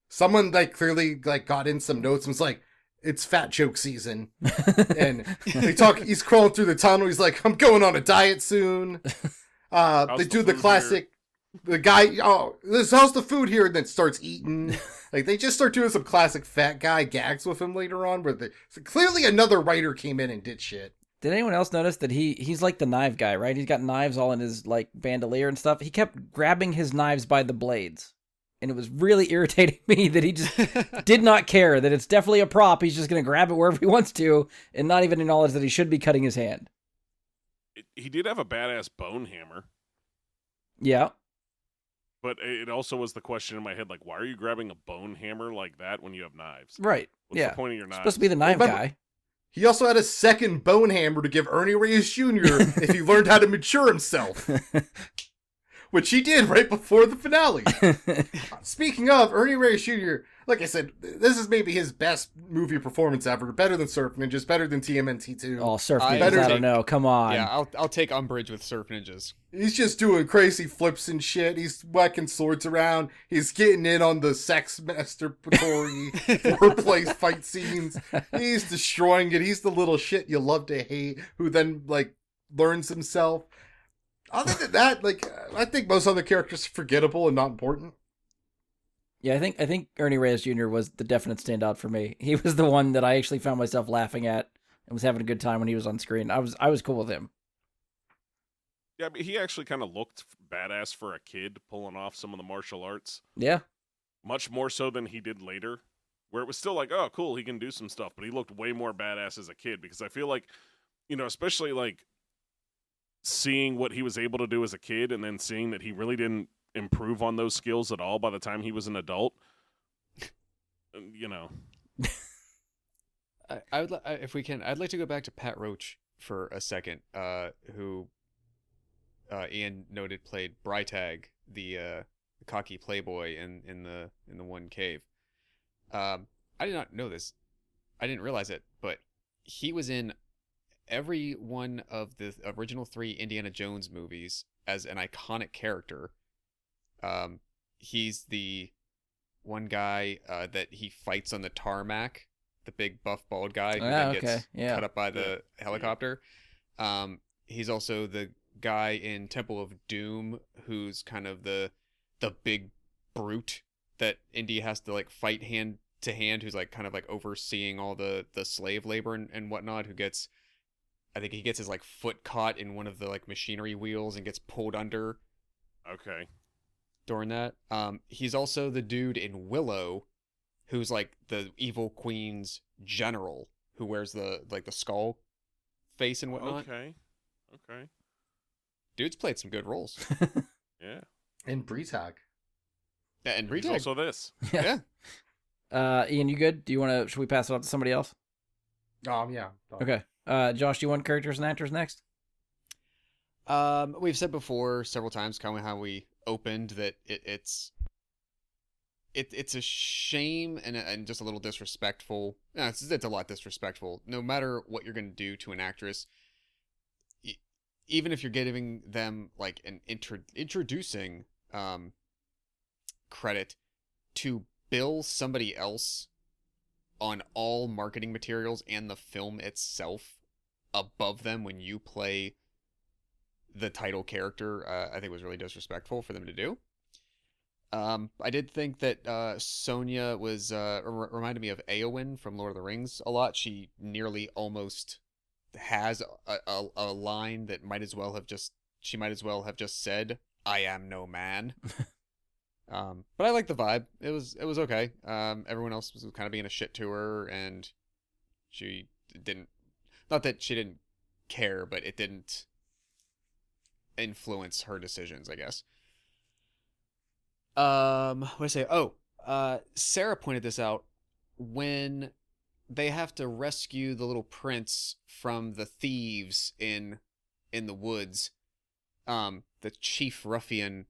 someone like clearly like got in some notes and was like, it's fat joke season. And he's crawling through the tunnel. He's like, I'm going on a diet soon. They do the classic, the guy, how's the food here? And then starts eating. Like, they just start doing some classic fat guy gags with him later on, where so clearly another writer came in and did shit. Did anyone else notice that he's like the knife guy, right? He's got knives all in his like bandolier and stuff. He kept grabbing his knives by the blades. And it was really irritating me that he just did not care that it's definitely a prop. He's just going to grab it wherever he wants to and not even acknowledge that he should be cutting his hand. He did have a badass bone hammer. Yeah. But it also was the question in my head, like, why are you grabbing a bone hammer like that when you have knives? Right. What's the point of your knives? Supposed to be the knife guy. He also had a second bone hammer to give Ernie Reyes Jr. if he learned how to mature himself. Which he did right before the finale. Speaking of, Ernie Reyes Jr., like I said, this is maybe his best movie performance ever. Better than Surf Ninjas, better than TMNT 2. Oh, Surf I- Ninjas, I don't know. Come on. Yeah, I'll take umbrage with Surf Ninjas. He's just doing crazy flips and shit. He's whacking swords around. He's getting in on the sex masturbatory foreplay fight scenes. He's destroying it. He's the little shit you love to hate who then, like, learns himself. Other than that, like, I think most other characters are forgettable and not important. Yeah, I think Ernie Reyes Jr. was the definite standout for me. He was the one that I actually found myself laughing at and was having a good time when he was on screen. I was cool with him. Yeah, but he actually kind of looked badass for a kid pulling off some of the martial arts. Yeah. Much more so than he did later, where it was still like, oh, cool, he can do some stuff. But he looked way more badass as a kid because I feel like, you know, especially like seeing what he was able to do as a kid and then seeing that he really didn't improve on those skills at all by the time he was an adult, you know. I would, if we can, I'd like to go back to Pat Roach for a second, who Ian noted played Brytag, the cocky playboy in the one cave. I did not know this. I didn't realize it, but he was in every one of the original 3 Indiana Jones movies as an iconic character. He's the one guy that he fights on the tarmac, the big buff bald guy who then gets cut up by the helicopter. He's also the guy in Temple of Doom who's kind of the big brute that Indy has to like fight hand to hand, who's like kind of like overseeing all the slave labor and whatnot, who gets, I think he gets his like foot caught in one of the like machinery wheels and gets pulled under. Okay. During that. He's also the dude in Willow who's like the evil queen's general who wears the like the skull face and whatnot. Okay. Dude's played some good roles. Yeah. And Brytag. And He's Brytag. also this. Yeah. Ian, you good? Do you want to? Should we pass it off to somebody else? Yeah. Okay. Josh, do you want characters and actors next? We've said before several times, kind of how we opened, that it's a shame and just a little disrespectful. No, it's a lot disrespectful. No matter what you're going to do to an actress, even if you're giving them like an introducing credit, to bill somebody else on all marketing materials and the film itself above them when you play the title character, I think was really disrespectful for them to do. I did think that Sonja was reminded me of Eowyn from Lord of the Rings a lot. She nearly almost has a line that might as well have just said, "I am no man." But I like the vibe. It was okay. Everyone else was kind of being a shit to her, and she didn't. Not that she didn't care, but it didn't influence her decisions, I guess. What did I say? Oh, Sarah pointed this out when they have to rescue the little prince from the thieves in the woods. The chief ruffian,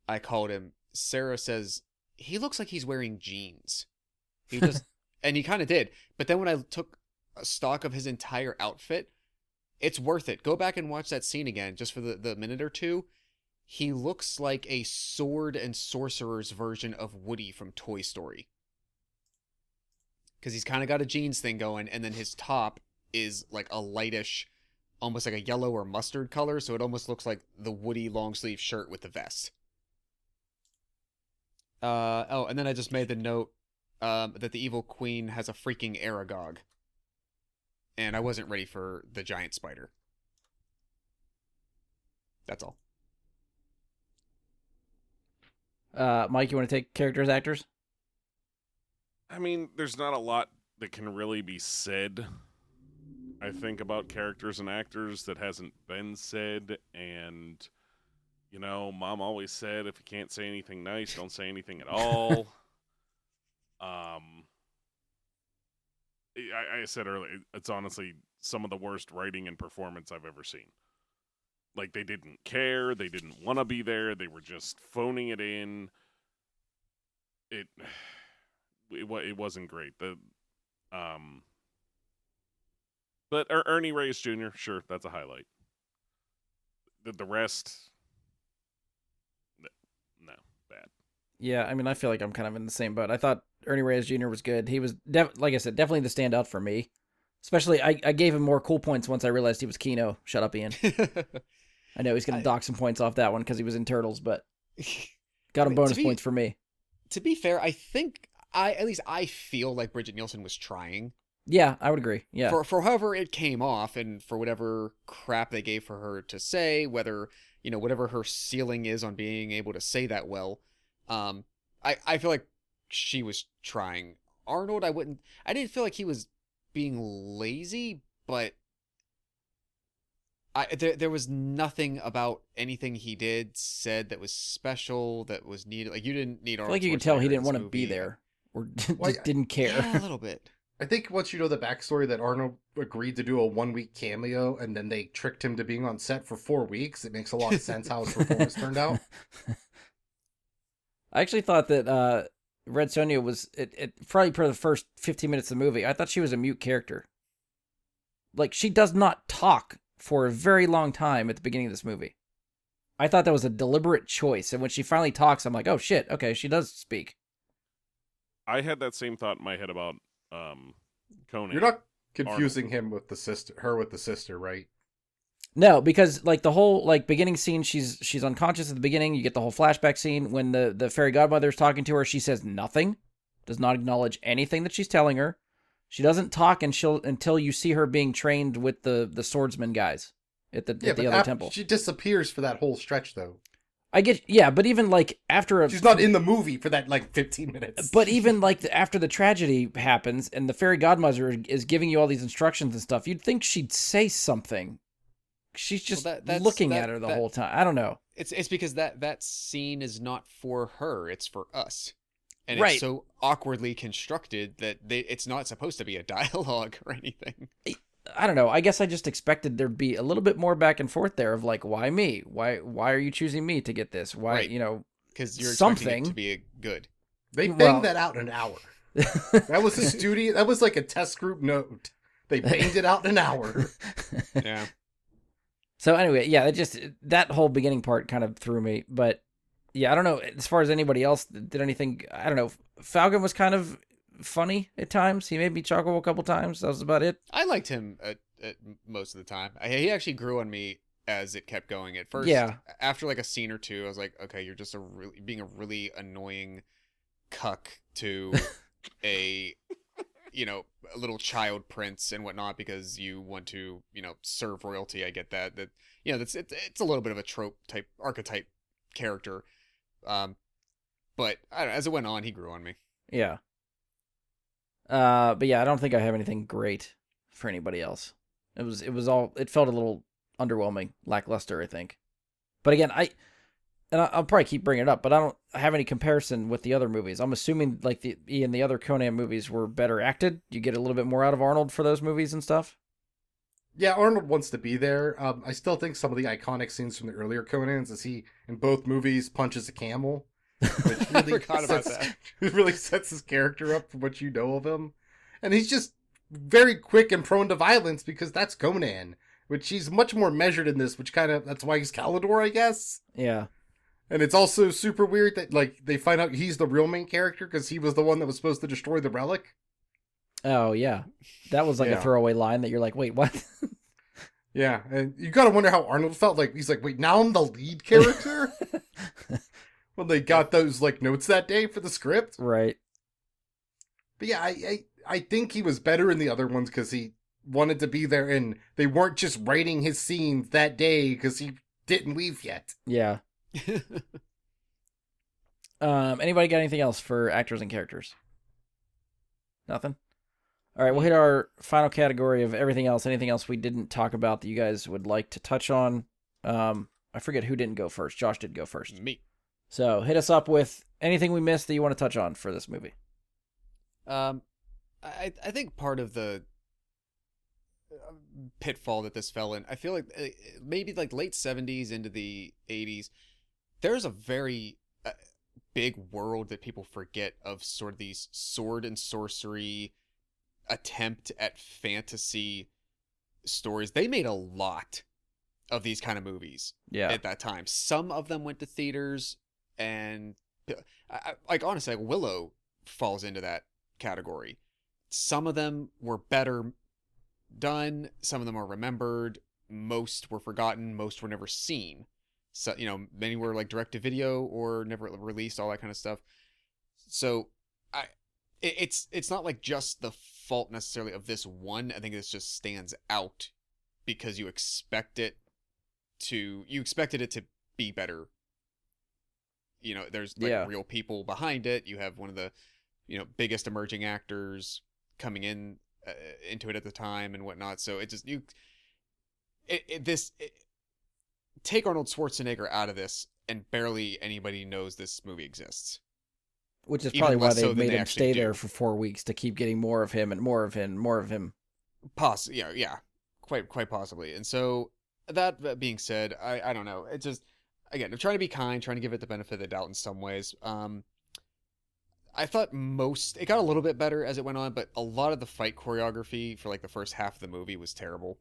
I called him. Sarah says he looks like he's wearing jeans. He just, and he kind of did. But then when I took a stock of his entire outfit, it's worth it. Go back and watch that scene again, just for the minute or two. He looks like a sword and sorcerer's version of Woody from Toy Story. Because he's kind of got a jeans thing going, and then his top is like a lightish, almost like a yellow or mustard color, so it almost looks like the Woody long sleeve shirt with the vest. And then I just made the note that the evil queen has a freaking Aragog. And I wasn't ready for the giant spider. That's all. Mike, you want to take characters, actors? I mean, there's not a lot that can really be said, I think, about characters and actors that hasn't been said. And, you know, Mom always said, if you can't say anything nice, don't say anything at all. I said earlier, it's honestly some of the worst writing and performance I've ever seen. Like, they didn't care, they didn't want to be there, they were just phoning it in. It wasn't great. But Ernie Reyes Jr., sure, that's a highlight. The rest, no, bad. Yeah, I mean, I feel like I'm kind of in the same boat. I thought Ernie Reyes Jr. was good. He was, like I said, definitely the standout for me. Especially, I gave him more cool points once I realized he was Kino. Shut up, Ian. I know he's going to dock some points off that one because he was in Turtles, but got him bonus points for me. To be fair, I think at least I feel like Bridget Nielsen was trying. Yeah, I would agree. Yeah. For however it came off, and for whatever crap they gave for her to say, whether, you know, whatever her ceiling is on being able to say that well, I feel like she was trying. Arnold, I didn't feel like he was being lazy, but there was nothing about anything he said that was special, that was needed. Like, you didn't need Arnold. I feel like you could tell he didn't want to be there, or just didn't care. Yeah, a little bit. I think once you know the backstory that Arnold agreed to do a 1-week cameo and then they tricked him to being on set for 4 weeks, it makes a lot of sense how his performance turned out. I actually thought that Red Sonja was it probably for the first 15 minutes of the movie. I thought she was a mute character. Like, she does not talk for a very long time at the beginning of this movie. I thought that was a deliberate choice, and when she finally talks, I'm like, oh shit, okay, she does speak. I had that same thought in my head about Conan. You're not confusing him with her with the sister, right? No, because like the whole like beginning scene, she's unconscious at the beginning. You get the whole flashback scene when the fairy godmother is talking to her. She says nothing, does not acknowledge anything that she's telling her. She doesn't talk until you see her being trained with the swordsman guys at the other temple. She disappears for that whole stretch, though. But even like after she's not in the movie for that like 15 minutes. But even like after the tragedy happens and the fairy godmother is giving you all these instructions and stuff, you'd think she'd say something. She's just looking at her the whole time. I don't know. It's because that scene is not for her; it's for us, and right. It's so awkwardly constructed that it's not supposed to be a dialogue or anything. I don't know. I guess I just expected there'd be a little bit more back and forth there of like, why me? Why are you choosing me to get this? Why, right. You know, because you're something expecting it to be good. They banged that out in an hour. That was a studio. That was like a test group note. They banged it out in an hour. Yeah. So anyway, yeah, that whole beginning part kind of threw me. But yeah, I don't know. As far as anybody else did anything, I don't know. Falcon was kind of funny at times. He made me chuckle a couple times. That was about it. I liked him at most of the time. He actually grew on me as it kept going. At first, yeah. After like a scene or two, I was like, okay, you're just being a really annoying cuck to a a little child prince and whatnot because you want to serve royalty. I get that it's a little bit of a trope type archetype character. But I don't know, as it went on, he grew on me. Yeah. But yeah, I don't think I have anything great for anybody else. It felt a little underwhelming, lackluster, I think. But again, I'll probably keep bringing it up, but I don't have any comparison with the other movies. I'm assuming like the other Conan movies were better acted. You get a little bit more out of Arnold for those movies and stuff. Yeah, Arnold wants to be there. I still think some of the iconic scenes from the earlier Conans is he, in both movies, punches a camel. Which I really forgot about that. It really sets his character up for what you know of him. And he's just very quick and prone to violence because that's Conan. Which he's much more measured in this, that's why he's Calidor, I guess. Yeah. And it's also super weird that, like, they find out he's the real main character because he was the one that was supposed to destroy the relic. Oh, yeah. That was like a Yeah. throwaway line that you're like, wait, what? Yeah, and you gotta wonder how Arnold felt. Like, he's like, wait, now I'm the lead character? When they got those, like, notes that day for the script. Right. But yeah, I think he was better in the other ones because he wanted to be there and they weren't just writing his scenes that day because he didn't leave yet. Yeah. Anybody got anything else for actors and characters? Nothing? All right, we'll hit our final category of everything else. Anything else we didn't talk about that you guys would like to touch on? I forget who didn't go first. Josh did go first. Me. So hit us up with anything we missed that you want to touch on for this movie. I think part of the pitfall that this fell in, I feel like maybe like late 70s into the 80s, there's a very big world that people forget of, sort of these sword and sorcery attempt at fantasy stories. They made a lot of these kind of movies at that time. Some of them went to theaters, and like honestly, like Willow falls into that category. Some of them were better done, some of them are remembered, most were forgotten, most were never seen. So, you know, many were like direct to video or never released, all that kind of stuff. So it's not like just the fault necessarily of this one. I think this just stands out because you expected it to be better. You know, there's like real people behind it. You have one of the, you know, biggest emerging actors coming into it at the time and whatnot. So it just take Arnold Schwarzenegger out of this, and barely anybody knows this movie exists. Which is probably why they made they him stay do. there for 4 weeks to keep getting more of him and more of him, more of him. Yeah, quite possibly. And so that being said, I don't know. It just, again, I'm trying to be kind, trying to give it the benefit of the doubt in some ways. I thought it got a little bit better as it went on, but a lot of the fight choreography for like the first half of the movie was terrible.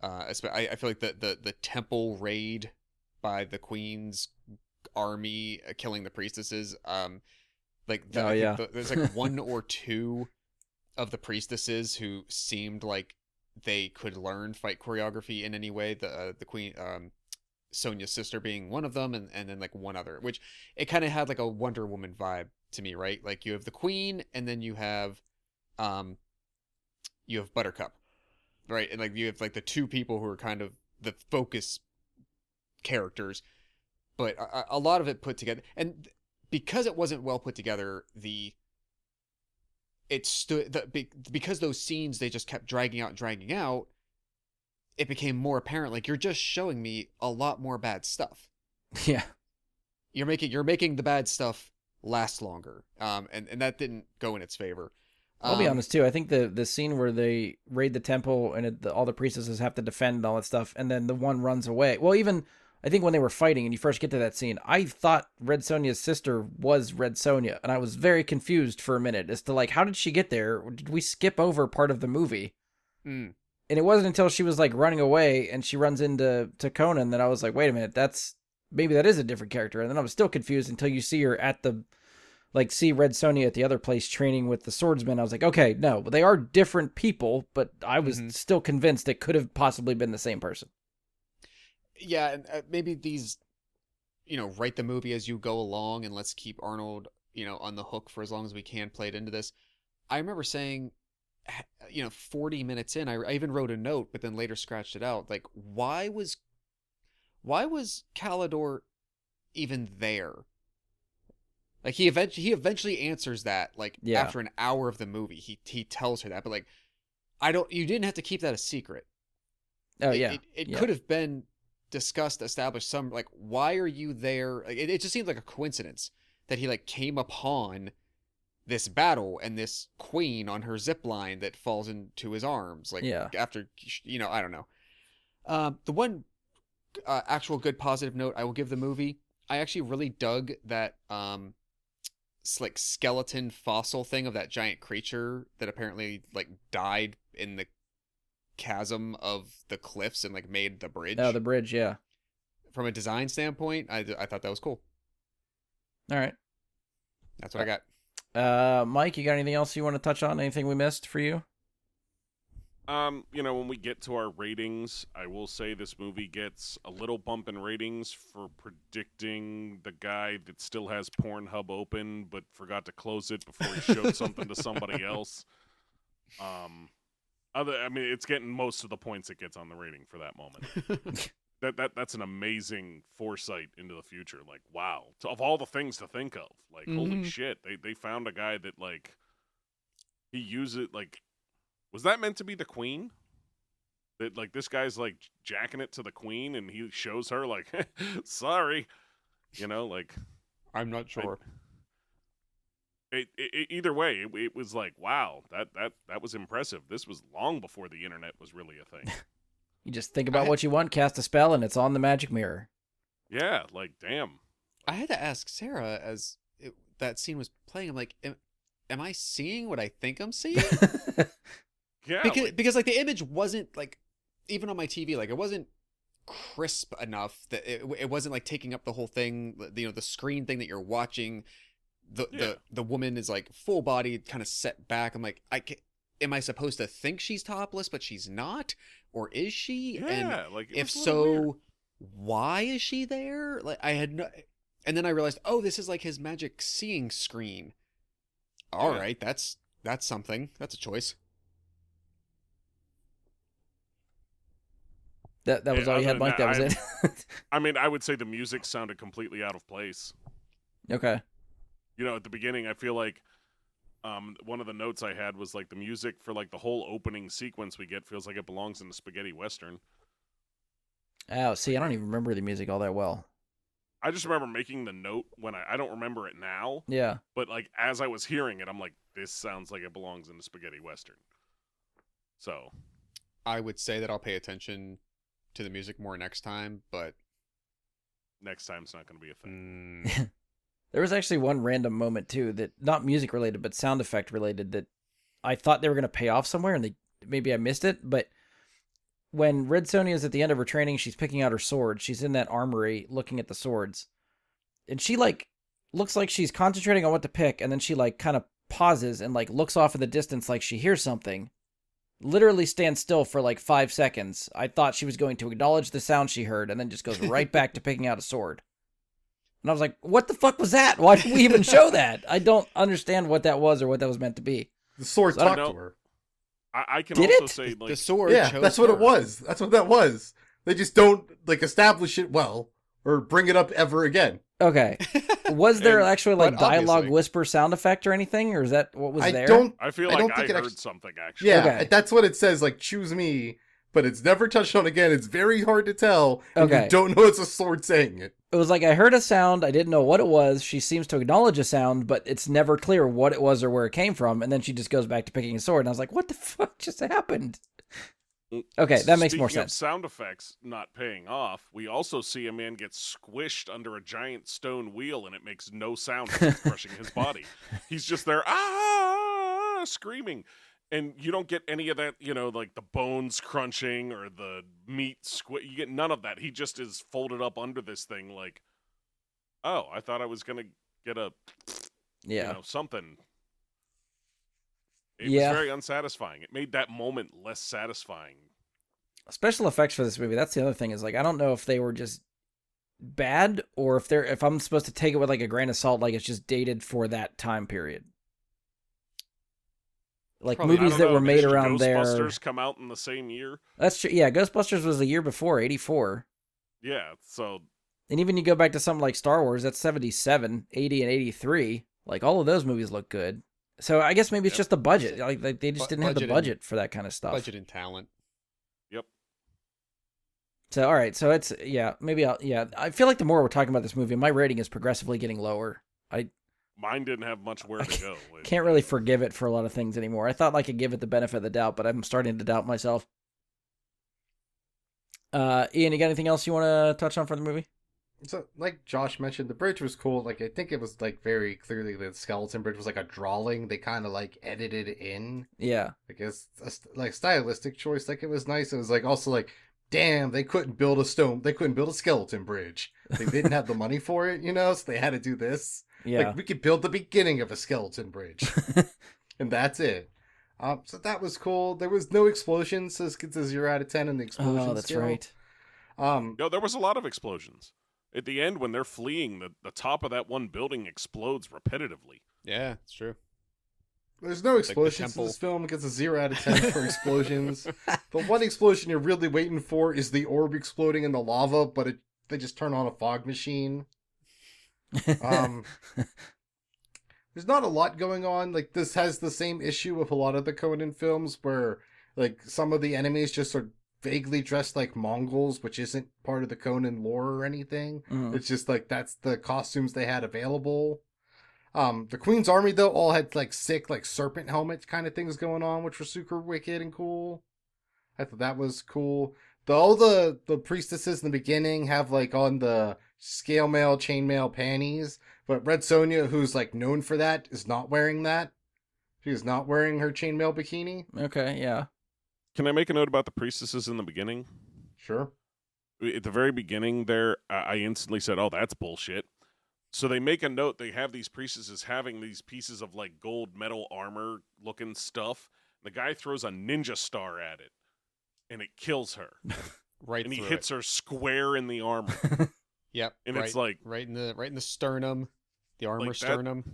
I feel like the temple raid by the Queen's army killing the priestesses. There's like one or two of the priestesses who seemed like they could learn fight choreography in any way. The Queen, Sonja's sister being one of them, and then like one other, which it kind of had like a Wonder Woman vibe to me, right? Like you have the Queen, and then you have Buttercup, right? And like you have like the two people who are kind of the focus characters, but a lot of it put together, and because it wasn't well put together, because those scenes, they just kept dragging out, it became more apparent, like, you're just showing me a lot more bad stuff. Yeah. You're making the bad stuff last longer. And that didn't go in its favor. I'll be honest too. I think the scene where they raid the temple and all the priestesses have to defend and all that stuff, and then the one runs away. Well, even I think when they were fighting and you first get to that scene, I thought Red Sonja's sister was Red Sonja, and I was very confused for a minute as to like, how did she get there? Did we skip over part of the movie? Mm. And it wasn't until she was like running away and she runs into Conan that I was like, wait a minute, maybe that is a different character. And then I was still confused until you see her see Red Sonja at the other place training with the swordsman. I was like, okay, no, but they are different people, but I was still convinced it could have possibly been the same person. Yeah, and maybe these, you know, write the movie as you go along, and let's keep Arnold, you know, on the hook for as long as we can, played into this. I remember saying, you know, 40 minutes in, I even wrote a note, but then later scratched it out. Like, why was Calidor even there? Like he eventually answers that. Like Yeah. after an hour of the movie, he tells her that. But like, you didn't have to keep that a secret. Oh It- yeah. It Yeah. could have been discussed, established. Some like, why are you there? Like, it just seemed like a coincidence that he like came upon this battle and this queen on her zip line that falls into his arms. Like Yeah. after I don't know. The one actual good positive note I will give the movie, I actually really dug that like skeleton fossil thing of that giant creature that apparently like died in the chasm of the cliffs and like made the bridge. Oh, the bridge. Yeah. From a design standpoint, I thought that was cool. All right. That's what I got. Mike, you got anything else you want to touch on? Anything we missed for you? When we get to our ratings, I will say this movie gets a little bump in ratings for predicting the guy that still has Pornhub open but forgot to close it before he showed something to somebody else. It's getting most of the points it gets on the rating for that moment. That's an amazing foresight into the future. Like, wow, of all the things to think of, like, holy shit, they found a guy that like he used it like. Was that meant to be the queen? That like this guy's like jacking it to the queen, and he shows her like, sorry, like. I'm not sure. Either way, it was like, wow, that was impressive. This was long before the internet was really a thing. You just think about what you want, cast a spell, and it's on the magic mirror. Yeah, like damn. I had to ask Sarah as that scene was playing. I'm like, am I seeing what I think I'm seeing? Yeah, because like the image wasn't like, even on my TV, like it wasn't crisp enough that it wasn't like taking up the whole thing. The screen thing that you're watching, the woman is like full body, kind of set back. I'm like, am I supposed to think she's topless, but she's not, or is she? Yeah, and like if so, why is she there? Like I had no, and then I realized, oh, this is like his magic seeing screen. All right, that's something. That's a choice. That was all you had, Mike? That was it? I would say the music sounded completely out of place. Okay. At the beginning, I feel like one of the notes I had was like the music for like the whole opening sequence we get feels like it belongs in a spaghetti western. Oh, see, I don't even remember the music all that well. I just remember making the note when I don't remember it now. Yeah. But like as I was hearing it, I'm like, this sounds like it belongs in a spaghetti western. So I would say that I'll pay attention to the music more next time, but next time's not going to be a thing. There was actually one random moment too that not music related but sound effect related that I thought they were going to pay off somewhere, and maybe I missed it, but when Red Sonja is at the end of her training, she's picking out her sword. She's in that armory looking at the swords, and she like looks like she's concentrating on what to pick, and then she like kind of pauses and like looks off in the distance like she hears something. Literally stands still for like 5 seconds. I thought she was going to acknowledge the sound she heard, and then just goes right back to picking out a sword. And I was like, what the fuck was that? Why did we even show that? I don't understand what that was or what that was meant to be. The sword So talked to her. I can Did also it? say like the sword. Yeah, chose that's what her. it was. That's what that was. They just don't like establish it well or bring it up ever again. Okay. Was there And- actually like but dialogue obviously- whisper sound effect or anything? Or is that what was I there? don't. I feel I like don't I think it heard actually- something actually. Yeah, Okay. that's what it says. Like choose me, but it's never touched on again. It's very hard to tell. And Okay. you don't know it's a sword saying it. It was like I heard a sound. I didn't know what it was. She seems to acknowledge a sound, but it's never clear what it was or where it came from. And then she just goes back to picking a sword. And I was like, what the fuck just happened? Okay, that makes more Speaking of sense. sound effects not paying off, we also see a man get squished under a giant stone wheel, and it makes no sound as it's crushing his body. He's just there, screaming. And you don't get any of that, like the bones crunching or the meat You get none of that. He just is folded up under this thing like, oh, I thought I was going to get a, Yeah. something. It Yeah. was very unsatisfying. It made that moment less satisfying. Special effects for this movie, that's the other thing, is like I don't know if they were just bad or if I'm supposed to take it with like a grain of salt, like it's just dated for that time period. Like Probably. movies I that don't were know, made did around there. Ghostbusters come out in the same year? That's true. Yeah, Ghostbusters was the year before, 84. Yeah, so And even you go back to something like Star Wars, that's 77, 80, and 83. Like, all of those movies look good. So I guess maybe it's just the budget. Like they just didn't have the budget for that kind of stuff. Budget and talent. Yep. So, all right. So it's, I feel like the more we're talking about this movie, my rating is progressively getting lower. Mine didn't have much where to go. Can't really forgive it for a lot of things anymore. I thought I could give it the benefit of the doubt, but I'm starting to doubt myself. Ian, you got anything else you want to touch on for the movie? So, like Josh mentioned, the bridge was cool. Like, I think it was, like, very clearly the skeleton bridge was, like, a drawing. They kind of, like, edited it in. Yeah. Like, it's a, like, stylistic choice. Like, it was nice. It was, like, also, like, damn, they couldn't build a skeleton bridge. They didn't have the money for it, so they had to do this. Yeah. Like, we could build the beginning of a skeleton bridge. And that's it. So that was cool. There was no explosions, so this gets a 0 out of 10 in the explosion Oh, that's scale. right. No, there was a lot of explosions. At the end, when they're fleeing, the top of that one building explodes repetitively. Yeah, it's true. There's no explosions in this film. It gets a 0 out of 10 for explosions. The one explosion you're really waiting for is the orb exploding in the lava, but they just turn on a fog machine. There's not a lot going on. Like, this has the same issue with a lot of the Conan films where, like, some of the enemies just are vaguely dressed like Mongols, which isn't part of the Conan lore or anything. It's just, like, that's the costumes they had available. The Queen's Army, though, all had, like, sick, like, serpent helmet kind of things going on, which were super wicked and cool. I thought that was cool. All the priestesses in the beginning have, like, on the scale mail, chainmail panties, but Red Sonja, who's, like, known for that, is not wearing that. She is not wearing her chainmail bikini. Okay, yeah. Can I make a note about the priestesses in the beginning? Sure. At the very beginning there, I instantly said, oh, that's bullshit. So they make a note, they have these priestesses having these pieces of, like, gold metal armor looking stuff. The guy throws a ninja star at it, and it kills her. Right, and he through hits her square in the armor. Yep, and right, it's like right in the sternum, the armor like sternum.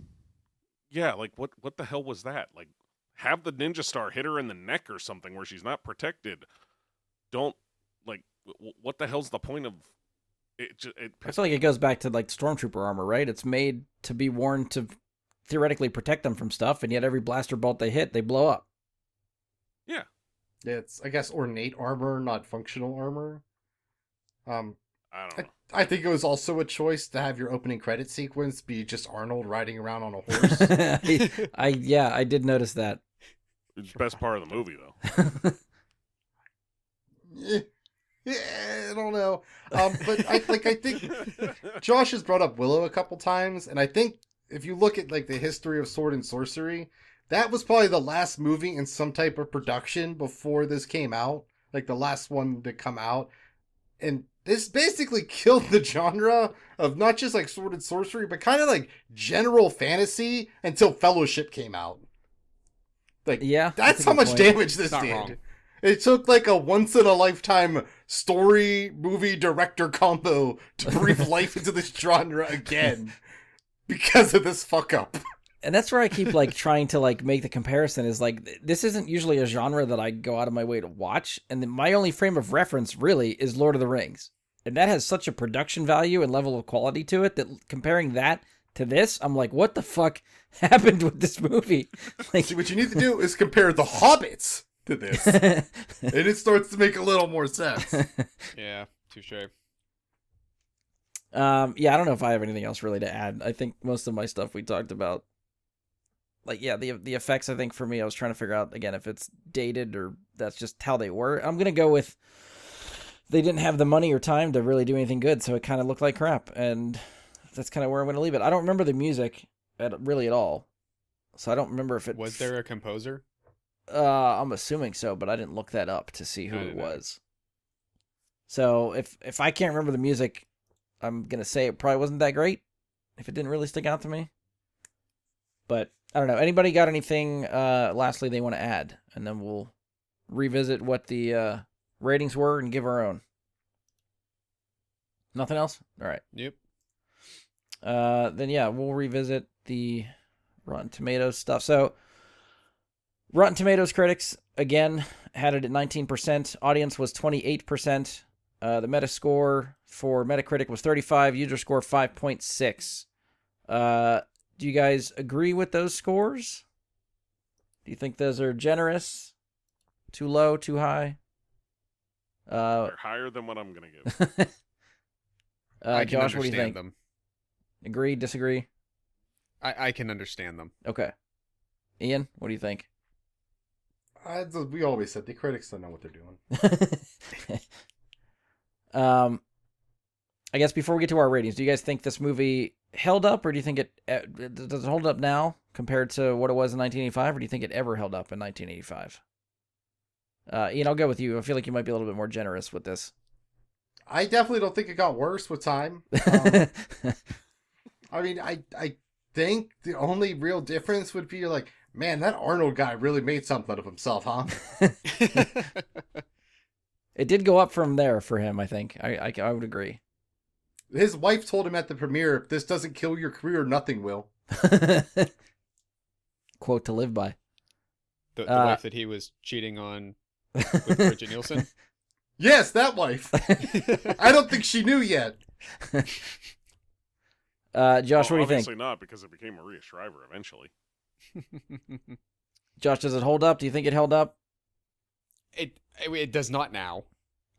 Yeah, like what the hell was that? Like, have the ninja star hit her in the neck or something where she's not protected. Don't, like, what the hell's the point of it? I feel like it goes back to, like, stormtrooper armor, right? It's made to be worn to theoretically protect them from stuff, and yet every blaster bolt they hit, they blow up. Yeah. Yeah, it's, I guess, ornate armor, not functional armor. I don't know. I think it was also a choice to have your opening credit sequence be just Arnold riding around on a horse. I did notice that. It's the best part of the movie, though. Yeah, I don't know. But I think Josh has brought up Willow a couple times, and I think if you look at, like, the history of sword and sorcery, that was probably the last movie in some type of production before this came out, like the last one to come out, and this basically killed the genre of not just, like, sword and sorcery, but kind of like general fantasy until Fellowship came out. Like, yeah, that's how much damage this did. Wrong. It took, like, a once-in-a-lifetime story-movie director combo to breathe life into this genre again because of this fuck-up. And that's where I keep, like, trying to, like, make the comparison is, like, this isn't usually a genre that I go out of my way to watch, and then my only frame of reference, really, is Lord of the Rings. And that has such a production value and level of quality to it that comparing that to this, I'm like, what the fuck happened with this movie? Like, See, what you need to do is compare The Hobbits to this, and it starts to make a little more sense. Yeah, touche. Yeah, I don't know if I have anything else really to add. I think most of my stuff we talked about. Like, yeah, the effects, I think, for me, I was trying to figure out, again, if it's dated or that's just how they were. I'm going to go with they didn't have the money or time to really do anything good, so it kind of looked like crap, and that's kind of where I'm going to leave it. I don't remember the music really at all, so I don't remember if it... Was there a composer? I'm assuming so, but I didn't look that up to see who it was. So if I can't remember the music, I'm going to say it probably wasn't that great, if it didn't really stick out to me. But I don't know. Anybody got anything lastly they want to add? And then we'll revisit what the ratings were and give our own. Nothing else? All right. Yep. Then yeah, we'll revisit the Rotten Tomatoes stuff. So Rotten Tomatoes critics, again, had it at 19%. Audience was 28%. The Metascore for Metacritic was 35, user score 5.6. Do you guys agree with those scores? Do you think those are generous? Too low? Too high? They're higher than what I'm gonna give. I can Josh, what do you think? understand them. Agree? Disagree? I can understand them. Okay. Ian, what do you think? We always said the critics don't know what they're doing. I guess before we get to our ratings, do you guys think this movie held up, or do you think does it hold up now compared to what it was in 1985, or do you think it ever held up in 1985? Ian, I'll go with you. I feel like you might be a little bit more generous with this. I definitely don't think it got worse with time. I mean, I think the only real difference would be like, man, that Arnold guy really made something of himself, huh? It did go up from there for him, I think. I would agree. His wife told him at the premiere, if this doesn't kill your career, nothing will. Quote to live by. The wife that he was cheating on with Bridget Nielsen. Yes, that wife. I don't think she knew yet. Josh, what do you think? Obviously not, because it became Maria Shriver eventually. Josh, does it hold up? Do you think it held up? It does not now.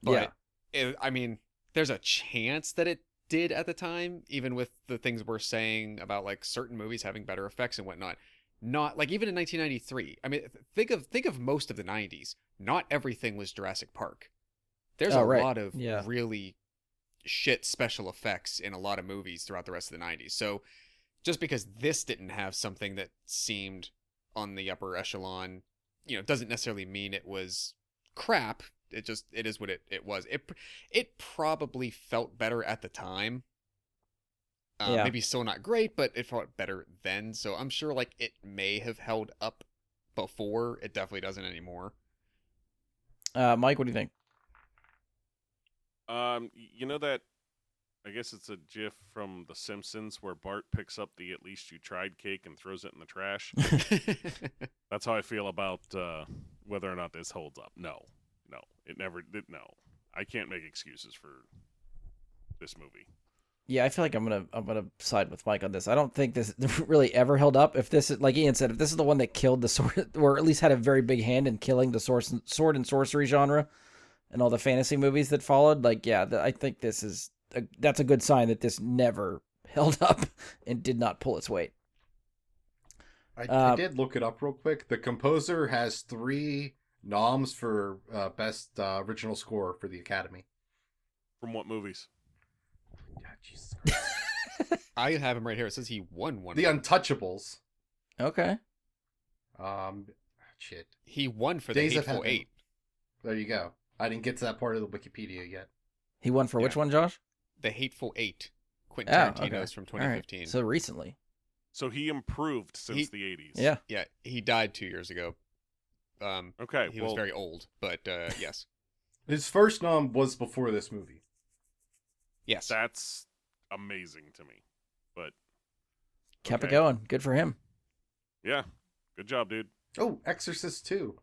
But I mean, there's a chance that it did at the time, even with the things we're saying about like certain movies having better effects and whatnot. Not like even in 1993. I mean, think of most of the 90s. Not everything was Jurassic Park. There's a lot of really shit special effects in a lot of movies throughout the rest of the 90s. So just because this didn't have something that seemed on the upper echelon, doesn't necessarily mean it was crap. It is what it was. It probably felt better at the time. Maybe still not great, but it felt better then. So I'm sure like it may have held up before. It definitely doesn't anymore. Mike, what do you think? You know that, I guess it's a GIF from The Simpsons where Bart picks up the "At least you tried" cake and throws it in the trash. That's how I feel about whether or not this holds up. No, it never did. No, I can't make excuses for this movie. Yeah, I feel like I'm gonna side with Mike on this. I don't think this really ever held up. If this is, like Ian said, if this is the one that killed the sword, or at least had a very big hand in killing the sword and sorcery genre, and all the fantasy movies that followed, I think that's a good sign that this never held up and did not pull its weight. I did look it up real quick. The composer has 3 noms for best original score for the Academy. From what movies? Yeah, Jesus Christ. I have him right here. It says he won one. The Untouchables. Okay. Shit. He won for Days the of Hateful Heaven. Eight. There you go. I didn't get to that part of the Wikipedia yet. He won for which one, Josh? The Hateful Eight. Quentin Tarantino's okay. from 2015. Right. So recently. So he improved since the 80s. Yeah. Yeah, he died 2 years ago. Okay. He was very old, but yes. His first nom was before this movie. Yes. That's amazing to me. But Kept it going. Good for him. yeah, good job, dude. Oh, Exorcist 2.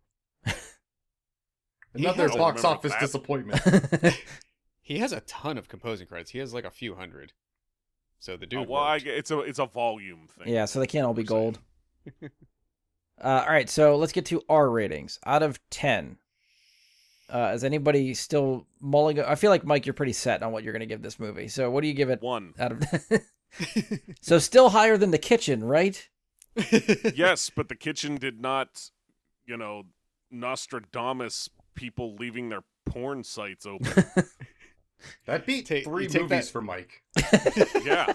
Another has- box remember office that. disappointment. He has a ton of composing credits. He has like a few hundred. So the dude. Well, worked. it's a volume thing. Yeah, so they can't all be We're saying. gold. All right, so let's get to our ratings. Out of 10, is anybody still mulling? I feel like, Mike, you're pretty set on what you're going to give this movie. So what do you give it 1. out of... So still higher than The Kitchen, right? Yes, but The Kitchen did not, Nostradamus people leaving their porn sites open. That beat Take- 3 you take movies that- for Mike. Yeah.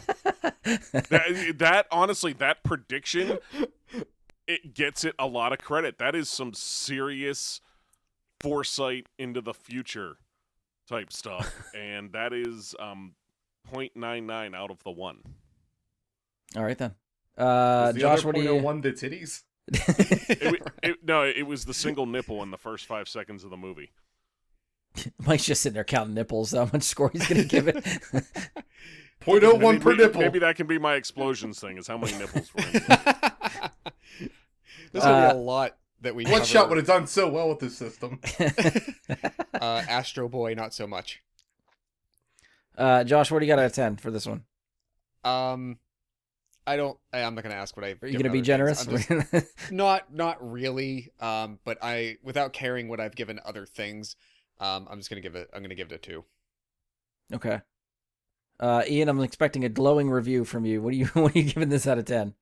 That honestly, that prediction, it gets it a lot of credit. That is some serious foresight into the future type stuff. And that is 0.99 out of the 1. All right, then. Was the Josh, other what do you... 0.01 the titties? It was the single nipple in the first 5 seconds of the movie. Mike's just sitting there counting nipples, how much score he's going to give it. 0.01 per nipple. Maybe that can be my explosions thing, is how many nipples were in it. There's gonna be a lot that we. Bloodshot would have done so well with this system. Astro Boy, not so much. Josh, what do you got out of 10 for this one? I'm not gonna ask what I. Are you gonna be generous? Not really. But without caring what I've given other things, I'm gonna give it a 2. Okay. Ian, I'm expecting a glowing review from you. What are you giving this out of 10?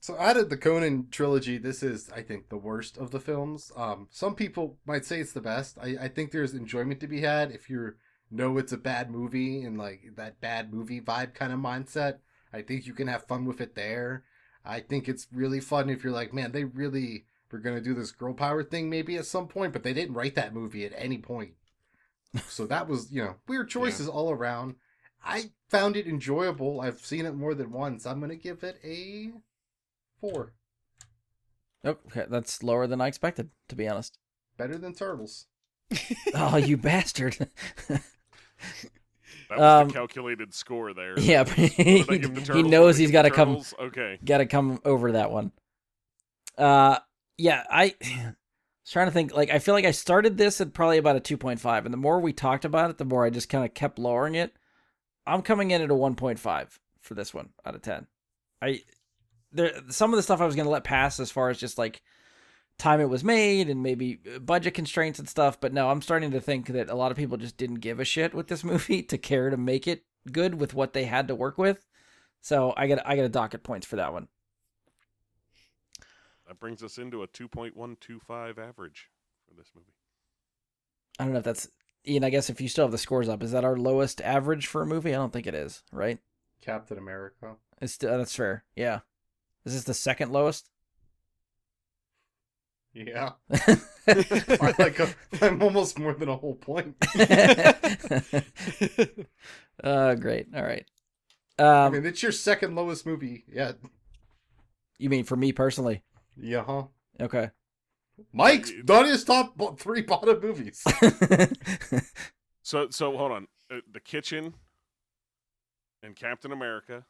So out of the Conan trilogy, this is, I think, the worst of the films. Some people might say it's the best. I think there's enjoyment to be had if you know it's a bad movie and like that bad movie vibe kind of mindset. I think you can have fun with it there. I think it's really fun if you're like, man, they really were going to do this girl power thing maybe at some point, but they didn't write that movie at any point. So that was, weird choices all around. I found it enjoyable. I've seen it more than once. I'm going to give it a 4. Okay, that's lower than I expected, to be honest. Better than Turtles. Oh, you bastard. That was the calculated score there. Yeah, What did I give the he Turtles? knows What did I he's give got to the come. Turtles? Okay. Got to come over that one. Yeah, I was trying to think. Like, I feel like I started this at probably about a 2.5, and the more we talked about it, the more I just kind of kept lowering it. I'm coming in at a 1.5 for this one out of 10. Some of the stuff I was going to let pass as far as just like time it was made and maybe budget constraints and stuff, but no, I'm starting to think that a lot of people just didn't give a shit with this movie to care to make it good with what they had to work with. So I got a docket points for that one. That brings us into a 2.125 average for this movie. I don't know if that's Ian. I guess if you still have the scores up, is that our lowest average for a movie? I don't think it is, right? Captain America. That's fair. Yeah. Is this the second lowest? Yeah. I'm almost more than a whole point. Great. All right. I mean, it's your second lowest movie yet. You mean for me personally? Yeah, huh? Okay. Mike's done his top 3 bottom movies. So hold on. The Kitchen and Captain America.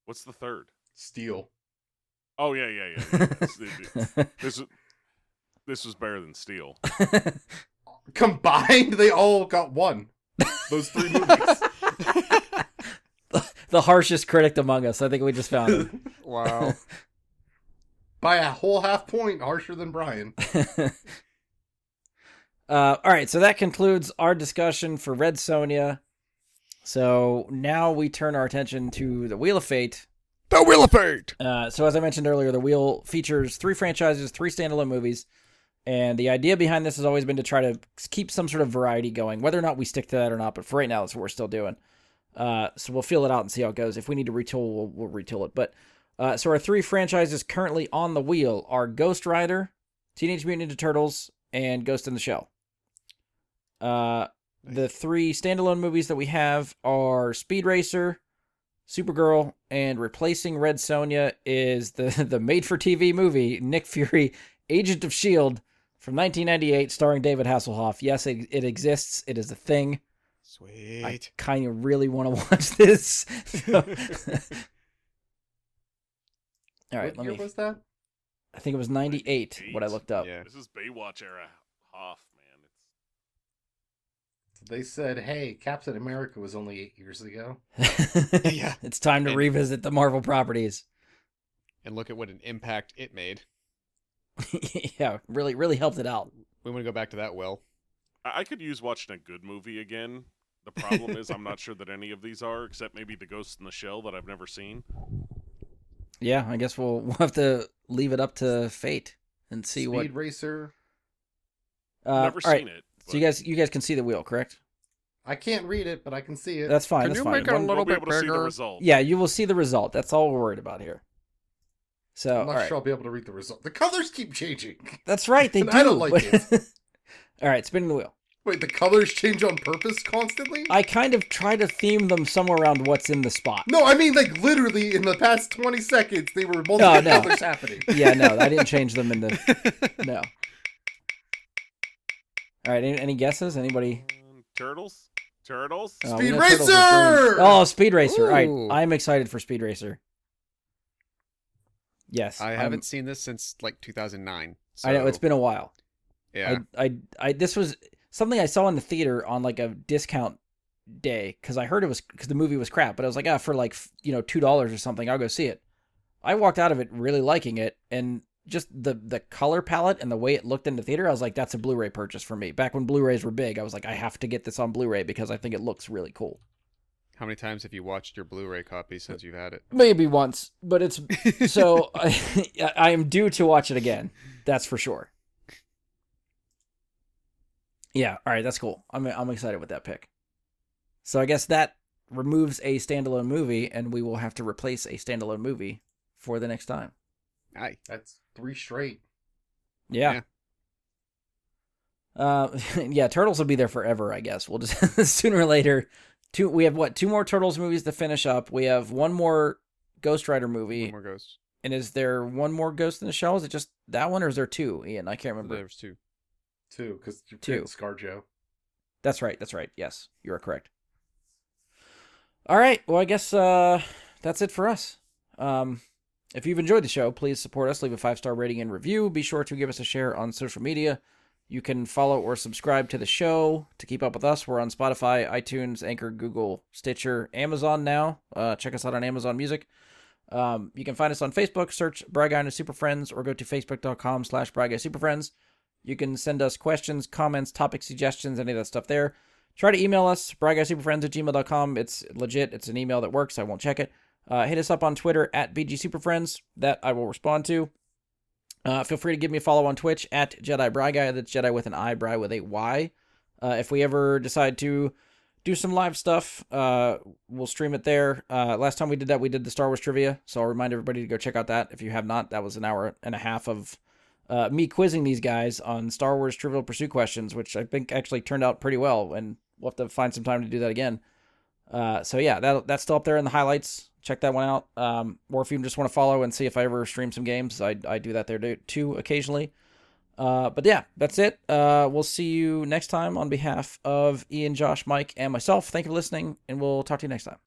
What's the third? Steel. Oh yeah. This was better than Steel. Combined, they all got 1. Those 3 movies. The harshest critic among us. I think we just found it. Wow. By a whole half point harsher than Brian. All right, so that concludes our discussion for Red Sonja. So now we turn our attention to the Wheel of Fate. The Wheel of Fate! So as I mentioned earlier, the Wheel features 3 franchises, 3 standalone movies. And the idea behind this has always been to try to keep some sort of variety going, whether or not we stick to that or not. But for right now, that's what we're still doing. So we'll feel it out and see how it goes. If we need to retool, we'll retool it. But so our 3 franchises currently on the wheel are Ghost Rider, Teenage Mutant Ninja Turtles, and Ghost in the Shell. The 3 standalone movies that we have are Speed Racer, Supergirl, and replacing Red Sonja is the made-for-TV movie Nick Fury, Agent of S.H.I.E.L.D. from 1998, starring David Hasselhoff. Yes, it exists. It is a thing. Sweet. I kind of really want to watch this. All right, What year was that? I think it was 98, what I looked up. Yeah. This is Baywatch era Hoff, man. They said, hey, Captain America was only 8 years ago. Yeah. It's time to revisit the Marvel properties. And look at what an impact it made. Yeah, really helped it out. We want to go back to that, Will. I could use watching a good movie again. The problem is I'm not sure that any of these are, except maybe The Ghost in the Shell that I've never seen. Yeah, I guess we'll have to leave it up to fate and see what. Speed Racer. Never all right, seen it. so you guys can see the wheel, correct? I can't read it, but I can see it. That's fine. Can That's you fine. make it a little We'll be bit able to see the bigger? result. Yeah, you will see the result. That's all we're worried about here. So, I'm not all right. sure I'll be able to read the result. The colors keep changing. That's right. They And do. I don't like it. All right, spinning the wheel. Wait, the colors change on purpose constantly? I kind of try to theme them somewhere around what's in the spot. No, I mean, like, literally, in the past 20 seconds, they were multiple Oh, no. colors happening. Yeah, no, I didn't change them in the. No. All right, any guesses? Anybody? Turtles? Oh, Speed we know Turtles are Racer! green. Oh, Speed Racer. All right, Ooh. I'm excited for Speed Racer. Yes, I haven't seen this since like 2009. So, I know it's been a while. Yeah. I this was something I saw in the theater on like a discount day because I heard it was because the movie was crap, but I was like, for like, $2 or something, I'll go see it. I walked out of it really liking it, and just the color palette and the way it looked in the theater, I was like, that's a Blu-ray purchase for me. Back when Blu-rays were big, I was like, I have to get this on Blu-ray because I think it looks really cool. How many times have you watched your Blu-ray copy since you've had it? Maybe once, but it's so I am due to watch it again. That's for sure. Yeah, all right, that's cool. I'm excited with that pick. So I guess that removes a standalone movie, and we will have to replace a standalone movie for the next time. Aye. That's 3 straight. Yeah. Yeah, Turtles will be there forever, I guess. We'll just sooner or later. We have 2 more Turtles movies to finish up. We have 1 more Ghost Rider movie. 1 more Ghost. And is there 1 more Ghost in the Shell? Is it just that one, or is there 2? Ian, I can't remember. There's 2. 2, because you're 2. ScarJo. That's right. Yes, you are correct. All right. Well, I guess that's it for us. If you've enjoyed the show, please support us. Leave a 5-star rating and review. Be sure to give us a share on social media. You can follow or subscribe to the show to keep up with us. We're on Spotify, iTunes, Anchor, Google, Stitcher, Amazon now. Check us out on Amazon Music. You can find us on Facebook. Search Bry Guy and His Super Friends, or go to facebook.com/Bry Guy Super Friends. You can send us questions, comments, topic suggestions, any of that stuff there. Try to email us, bryguysuperfriends@gmail.com. It's legit. It's an email that works. I won't check it. Hit us up on Twitter @BGSuperFriends. That I will respond to. Feel free to give me a follow on Twitch @JediBryGuy. That's Jedi with an I, Bry with a Y. If we ever decide to do some live stuff, we'll stream it there. Last time we did that, we did the Star Wars trivia. So I'll remind everybody to go check out that. If you have not, that was an hour and a half of me quizzing these guys on Star Wars Trivial Pursuit questions, which I think actually turned out pretty well. And we'll have to find some time to do that again. So yeah, that's still up there in the highlights. Check that one out. Or if you just want to follow and see if I ever stream some games, I do that there too occasionally. But yeah, that's it. We'll see you next time on behalf of Ian, Josh, Mike, and myself. Thank you for listening, and we'll talk to you next time.